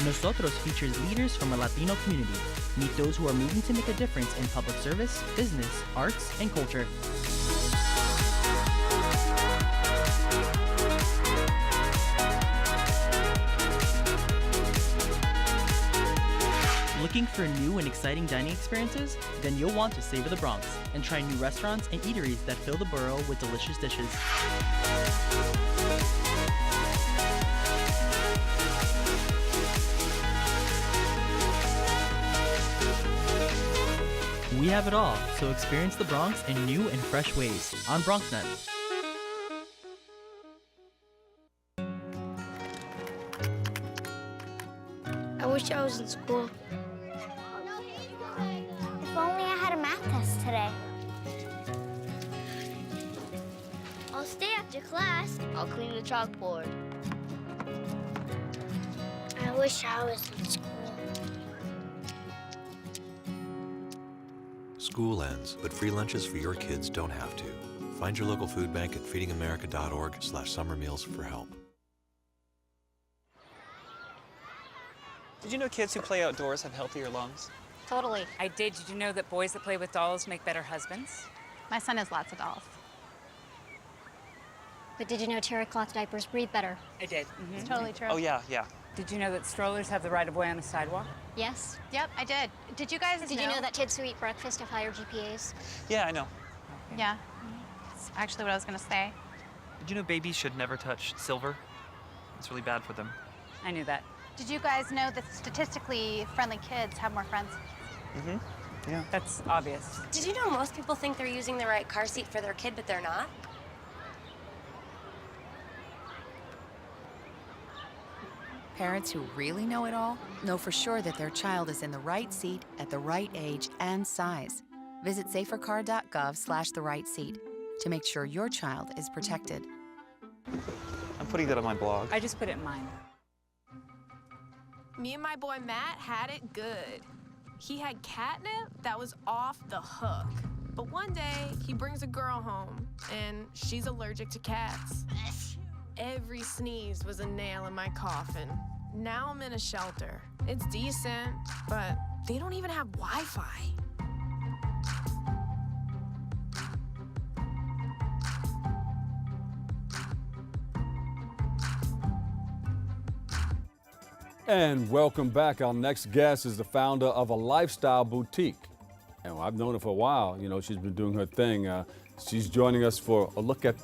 Speaker 13: Nosotros features leaders from a Latino community. Meet those who are moving to make a difference in public service, business, arts, and culture. Looking for new and exciting dining experiences? Then you'll want to savor the Bronx and try new restaurants and eateries that fill the borough with delicious dishes. We have it all, so experience the Bronx in new and fresh ways on BronxNet.
Speaker 6: I wish I was in school.
Speaker 7: If only I had a math test today.
Speaker 6: I'll stay after class. I'll clean the chalkboard.
Speaker 7: I wish I was in school.
Speaker 8: School ends, but free lunches for your kids don't have to. Find your local food bank at feedingamerica.org/summer meals for help.
Speaker 24: Did you know kids who play outdoors have healthier lungs?
Speaker 25: Totally. I did. Did you know that boys that play with dolls make better husbands?
Speaker 26: My son has lots of dolls.
Speaker 7: But did you know terry cloth diapers breathe better?
Speaker 25: I did.
Speaker 26: It's totally true.
Speaker 24: Oh, yeah.
Speaker 25: Did you know that strollers have the right of way on the sidewalk?
Speaker 7: Yes.
Speaker 26: Yep, I did. Did you guys
Speaker 7: Did you know that kids who eat breakfast have higher GPAs?
Speaker 24: Yeah, I know.
Speaker 26: Yeah. That's actually what I was going to say.
Speaker 13: Did you know babies should never touch silver? It's really bad for them.
Speaker 25: I knew that.
Speaker 26: Did you guys know that statistically friendly kids have more friends?
Speaker 24: Mm-hmm. Yeah.
Speaker 25: That's obvious.
Speaker 27: Did you know most people think they're using the right car seat for their kid, but they're not?
Speaker 28: Parents who really know it all know for sure that their child is in the right seat at the right age and size. Visit safercar.gov/the right seat to make sure your child is protected.
Speaker 24: I'm putting that on my blog.
Speaker 25: I just put it in mine.
Speaker 23: Me and my boy Matt had it good. He had catnip that was off the hook. But one day, he brings a girl home, and she's allergic to cats. Every sneeze was a nail in my coffin. Now I'm in a shelter. It's decent, but they don't even have Wi-Fi.
Speaker 2: And welcome back. Our next guest is the founder of a lifestyle boutique. And I've known her for a while. You know, she's been doing her thing. She's joining us for a look at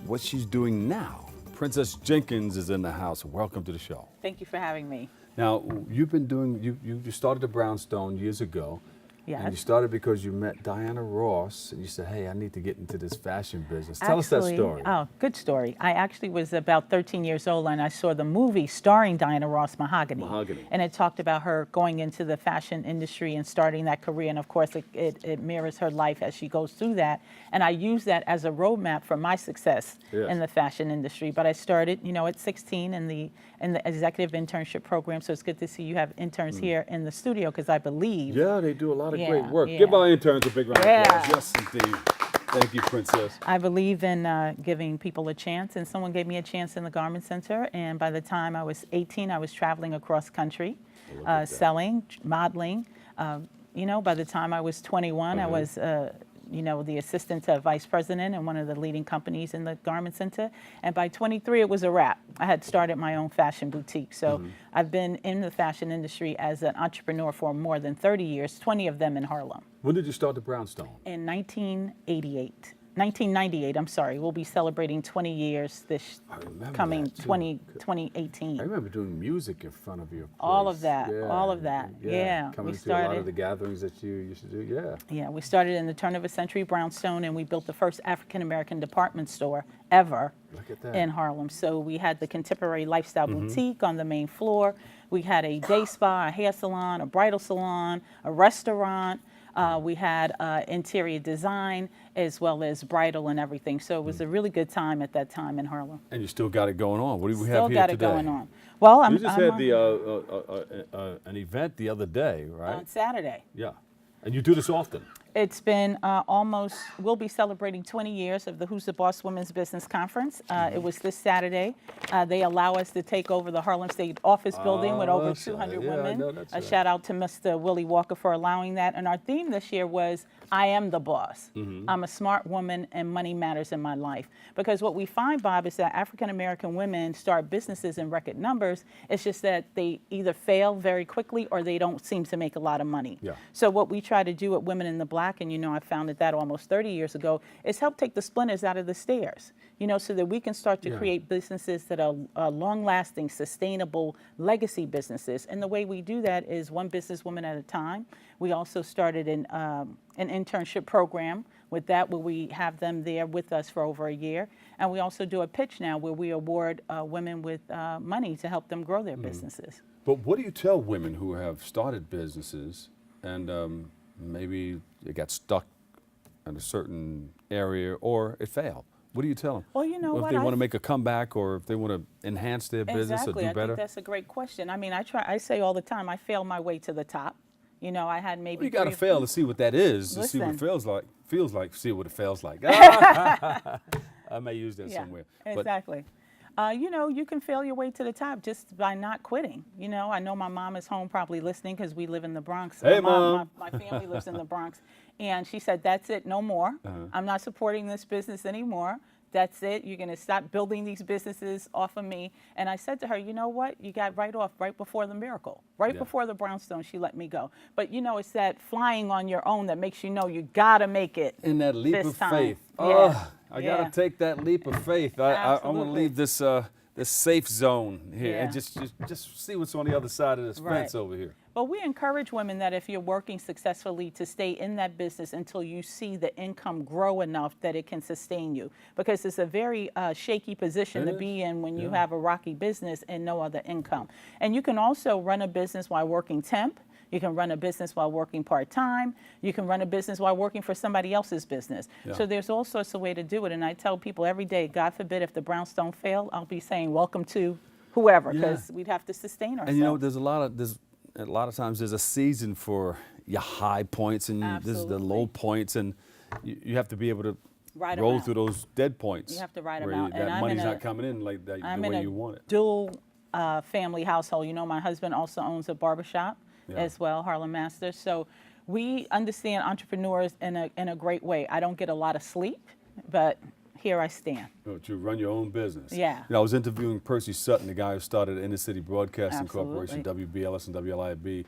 Speaker 2: what she's doing now. Princess Jenkins is in the house. Welcome to the show.
Speaker 29: Thank you for having me.
Speaker 2: Now, you've been doing, you started the Brownstone years ago. And you
Speaker 5: Yes.
Speaker 2: started because you met Diana Ross, and you said, hey, I need to get into this fashion business. Tell us that story.
Speaker 5: Oh, good story. I actually was about 13 years old, and I saw the movie starring Diana Ross, Mahogany. And it talked about her going into the fashion industry and starting that career. And of course, it mirrors her life as she goes through that. And I use that as a roadmap for my success in the fashion industry. But I started, at 16 in the executive internship program. So it's good to see you have interns here in the studio, because I believe.
Speaker 2: Yeah, they do a lot of great work. Give our interns a big round of applause. Yes, indeed. Thank you, Princess.
Speaker 5: I believe in giving people a chance, and someone gave me a chance in the Garment Center, and by the time I was 18, I was traveling across country, selling, modeling. By the time I was 21, I was the assistant to vice president in one of the leading companies in the Garment Center. And by 23, it was a wrap. I had started my own fashion boutique. So I've been in the fashion industry as an entrepreneur for more than 30 years, 20 of them in Harlem.
Speaker 2: When did you start the Brownstone?
Speaker 5: In 1998, I'm sorry. We'll be celebrating 20 years this coming 2018.
Speaker 2: I remember doing music in front of your place.
Speaker 5: All of that, yeah.
Speaker 2: Coming
Speaker 5: We
Speaker 2: to a lot of the gatherings that you used to do,
Speaker 5: Yeah, we started in the turn of a century brownstone, and we built the first African-American department store ever in Harlem. So we had the Contemporary Lifestyle Boutique on the main floor. We had a day spa, a hair salon, a bridal salon, a restaurant. We had interior design as well as bridal and everything. So it was a really good time at that time in Harlem.
Speaker 2: And you still got it going on. What do we
Speaker 5: Still
Speaker 2: have here
Speaker 5: got
Speaker 2: today?
Speaker 5: it going on. Well,
Speaker 2: you just had an event the other day, right?
Speaker 5: On Saturday.
Speaker 2: Yeah. And you do this often?
Speaker 5: It's been we'll be celebrating 20 years of the Who's the Boss Women's Business Conference. It was this Saturday. They allow us to take over the Harlem State office building with over 200 women. A shout out to Mr. Willie Walker for allowing that. And our theme this year was, I am the boss. I'm a smart woman and money matters in my life. Because what we find, Bob, is that African American women start businesses in record numbers. It's just that they either fail very quickly or they don't seem to make a lot of money. So what we try to do at Women in the Black, and I founded that almost 30 years ago, is help take the splinters out of the stairs, so that we can start to create businesses that are long-lasting, sustainable legacy businesses. And the way we do that is one businesswoman at a time. We also started an internship program with that, where we have them there with us for over a year. And we also do a pitch now where we award women with money to help them grow their businesses.
Speaker 2: But what do you tell women who have started businesses and maybe they got stuck in a certain area or it failed? What do you tell them?
Speaker 5: Well,
Speaker 2: if they want to make a comeback or if they want to enhance their business or do better?
Speaker 5: I think that's a great question. I mean, I say all the time, I failed my way to the top. I had maybe.
Speaker 2: Well, you got to fail to see what that is, to see what it feels like, see what it feels like. I may use that somewhere.
Speaker 5: Exactly. You can fail your way to the top just by not quitting. I know my mom is home probably listening because we live in the Bronx.
Speaker 2: Hey, Mom.
Speaker 5: My family lives in the Bronx. And she said, that's it, no more. I'm not supporting this business anymore. That's it. You're going to stop building these businesses off of me. And I said to her, you know what? You got right before the miracle. Before the brownstone, she let me go. But, it's that flying on your own that makes you know you got to make it.
Speaker 2: In that leap of faith. I got to take that leap of faith. I want to leave this safe zone here and just see what's on the other side of this fence over here.
Speaker 5: But we encourage women that if you're working successfully to stay in that business until you see the income grow enough that it can sustain you. Because it's a very shaky position to be in when you have a rocky business and no other income. And you can also run a business while working temp. You can run a business while working part-time. You can run a business while working for somebody else's business. So there's all sorts of ways to do it. And I tell people every day, God forbid if the brownstone fail, I'll be saying welcome to whoever, because we'd have to sustain ourselves.
Speaker 2: And there's a lot of times there's a season for your high points and there's the low points, and you have to be able to roll through those dead points.
Speaker 5: You have to ride them out.
Speaker 2: That money's not coming in like that the way you want it.
Speaker 5: Dual family household. My husband also owns a barbershop as well, Harlem Masters. So we understand entrepreneurs in a great way. I don't get a lot of sleep, but here I stand.
Speaker 2: To run your own business.
Speaker 5: Yeah.
Speaker 2: I was interviewing Percy Sutton, the guy who started Inner City Broadcasting Corporation, WBLS and WLIB.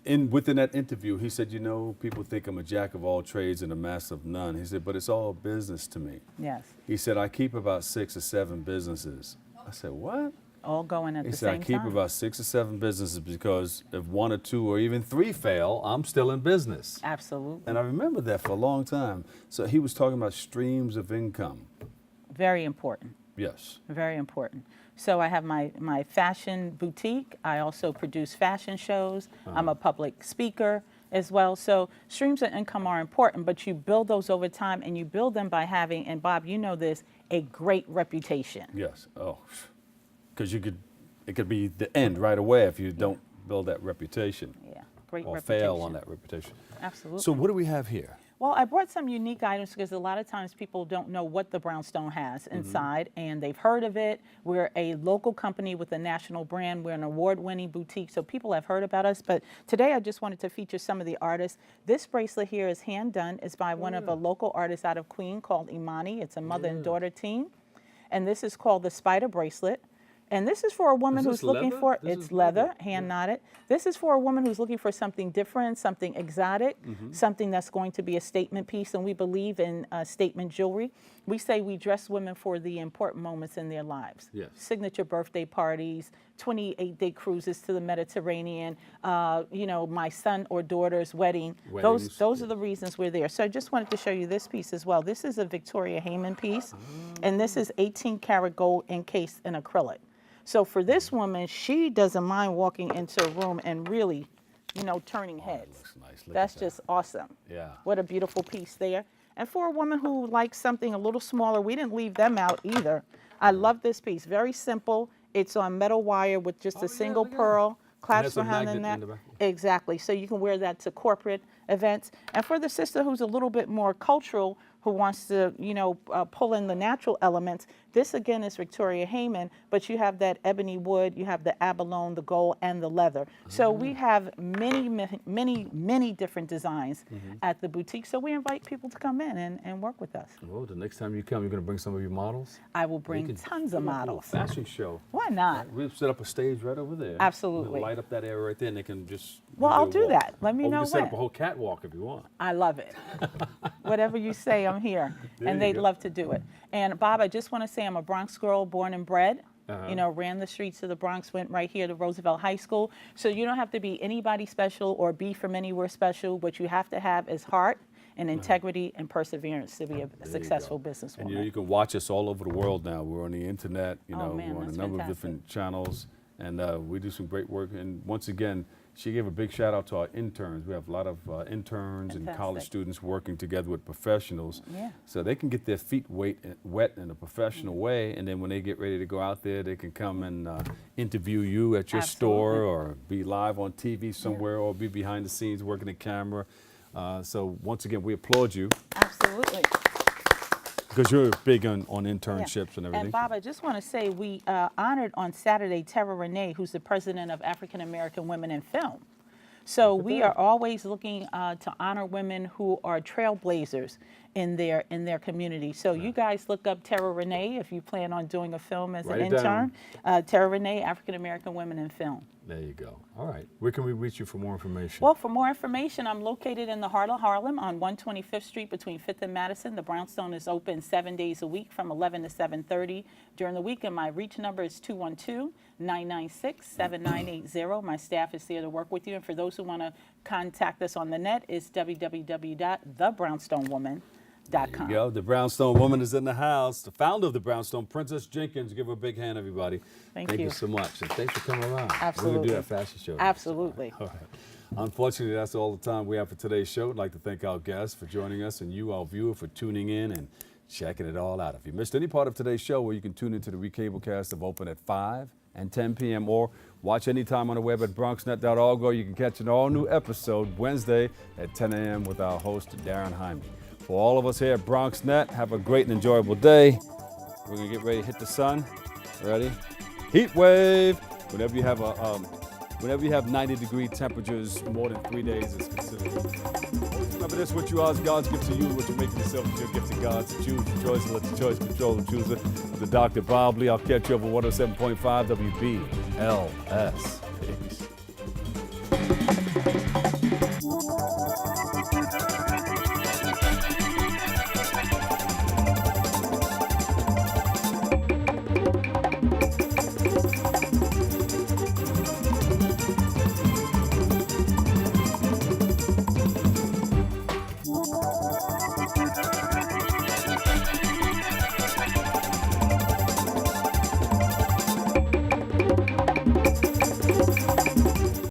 Speaker 2: And within that interview, he said, people think I'm a jack of all trades and a master of none. He said, but it's all business to me.
Speaker 5: Yes.
Speaker 2: He said, I keep about 6 or 7 businesses. I said, what?
Speaker 5: all going at
Speaker 2: He
Speaker 5: the
Speaker 2: said, I
Speaker 5: same
Speaker 2: keep
Speaker 5: time.
Speaker 2: about 6 or 7 businesses because if 1 or 2 or even 3 fail, I'm still in business.
Speaker 5: Absolutely.
Speaker 2: And I remember that for a long time. So he was talking about streams of income.
Speaker 5: Very important.
Speaker 2: Yes.
Speaker 5: Very important. So I have my fashion boutique. I also produce fashion shows. I'm a public speaker as well. So streams of income are important, but you build those over time, and you build them by having, and Bob, you know this, a great reputation.
Speaker 2: Yes. Oh, because it could be the end right away if you don't build that reputation.
Speaker 5: Yeah, great
Speaker 2: or
Speaker 5: reputation.
Speaker 2: fail on that reputation.
Speaker 5: Absolutely.
Speaker 2: So what do we have here?
Speaker 5: Well, I brought some unique items because a lot of times people don't know what the Brownstone has inside, and they've heard of it. We're a local company with a national brand. We're an award-winning boutique, so people have heard about us. But today I just wanted to feature some of the artists. This bracelet here is hand done. It's by one of a local artists out of Queen called Imani. It's a mother and daughter team. And this is called the Spider Bracelet. And this is for a woman who's looking for, it's leather, hand knotted. This is for a woman who's looking for something different, something exotic, something that's going to be a statement piece. And we believe in statement jewelry. We say we dress women for the important moments in their lives.
Speaker 2: Yes.
Speaker 5: Signature birthday parties, 28-day cruises to the Mediterranean, you know, my son or daughter's wedding.
Speaker 2: Weddings,
Speaker 5: Those are the reasons we're there. So I just wanted to show you this piece as well. This is a Victoria Hayman piece, and this is 18 karat gold encased in acrylic. So for this woman, she doesn't mind walking into a room and really, you know, turning heads.
Speaker 2: Looks nice. Look
Speaker 5: That's
Speaker 2: at that.
Speaker 5: just awesome.
Speaker 2: Yeah.
Speaker 5: What a beautiful piece there. And for a woman who likes something a little smaller, we didn't leave them out either. I love this piece. Very simple. It's on metal wire with just a single pearl, clasps
Speaker 2: a
Speaker 5: behind the
Speaker 2: magnet
Speaker 5: neck.
Speaker 2: in the back.
Speaker 5: Exactly. So you can wear that to corporate events. And for the sister who's a little bit more cultural, who wants to, you know, pull in the natural elements, this again is Victoria Hayman, but you have that ebony wood, you have the abalone, the gold, and the leather. So we have many different designs at the boutique. So we invite people to come in and work with us.
Speaker 2: Well, the next time you come, you're going to bring some of your models?
Speaker 5: I will bring tons of models.
Speaker 2: Fashion show.
Speaker 5: Why not?
Speaker 2: We'll set up a stage right over there.
Speaker 5: Absolutely.
Speaker 2: We'll light up that area right there, and they can just.
Speaker 5: Well, I'll do that. Let me know
Speaker 2: we can set
Speaker 5: when.
Speaker 2: up a whole catwalk if you want.
Speaker 5: I love it. Whatever you say, I'm here. And they'd love to do it. And Bob, I just want to say I'm a Bronx girl, born and bred. You know, ran the streets of the Bronx, went right here to Roosevelt High School. So you don't have to be anybody special or be from anywhere special. What you have to have is heart and integrity and perseverance to be a successful businesswoman.
Speaker 2: And you can watch us all over the world now. We're on the internet, you know,
Speaker 5: man,
Speaker 2: we're on a
Speaker 5: that's
Speaker 2: number
Speaker 5: fantastic.
Speaker 2: of different channels, and we do some great work. And once again, she gave a big shout out to our interns. We have a lot of interns and college
Speaker 5: Fantastic.
Speaker 2: students working together with professionals.
Speaker 5: Yeah.
Speaker 2: So they can get their feet wet in a professional way, and then when they get ready to go out there, they can come and interview you at your store or be live on TV somewhere or be behind the scenes working the camera. So once again, we applaud you.
Speaker 5: Absolutely.
Speaker 2: Because you're big on internships and everything.
Speaker 5: And Bob, I just want to say we honored on Saturday Tara Renee, who's the president of African American Women in Film. So we are always looking to honor women who are trailblazers in their community. So you guys look up Tara Renee if you plan on doing a film as an intern. Tara Renee, African American Women in Film.
Speaker 2: There you go. All right. Where can we reach you for more information?
Speaker 5: Well, for more information, I'm located in the heart of Harlem on 125th Street between 5th and Madison. The Brownstone is open 7 days a week from 11 to 7:30 during the week, and my reach number is 212-996-7980. My staff is there to work with you, and for those who want to contact us on the net, it's www.thebrownstonewoman.com.
Speaker 2: There you go. The Brownstone Woman is in the house. The founder of the Brownstone, Princess Jenkins. Give her a big hand, everybody.
Speaker 5: Thank you
Speaker 2: so much. And thanks for coming around.
Speaker 5: Absolutely.
Speaker 2: We're going to do that fashion show.
Speaker 5: Absolutely.
Speaker 2: All right. Unfortunately, that's all the time we have for today's show. I'd like to thank our guests for joining us and you, our viewer, for tuning in and checking it all out. If you missed any part of today's show, well, you can tune into the recablecast of Open at 5 and 10 p.m. or watch anytime on the web at BronxNet.org, or you can catch an all-new episode Wednesday at 10 a.m. with our host, Darren Hyman. For all of us here at BronxNet, have a great and enjoyable day. We're going to get ready to hit the sun. Ready? Heat wave. Whenever you have 90-degree temperatures more than 3 days, it's considered. Remember this: what you are is God's gift to you. What you make of yourself is your gift to God. So choose your choice and let the choice control the chooser. The Dr. Bob Lee. I'll catch you over 107.5 WBLS. Peace.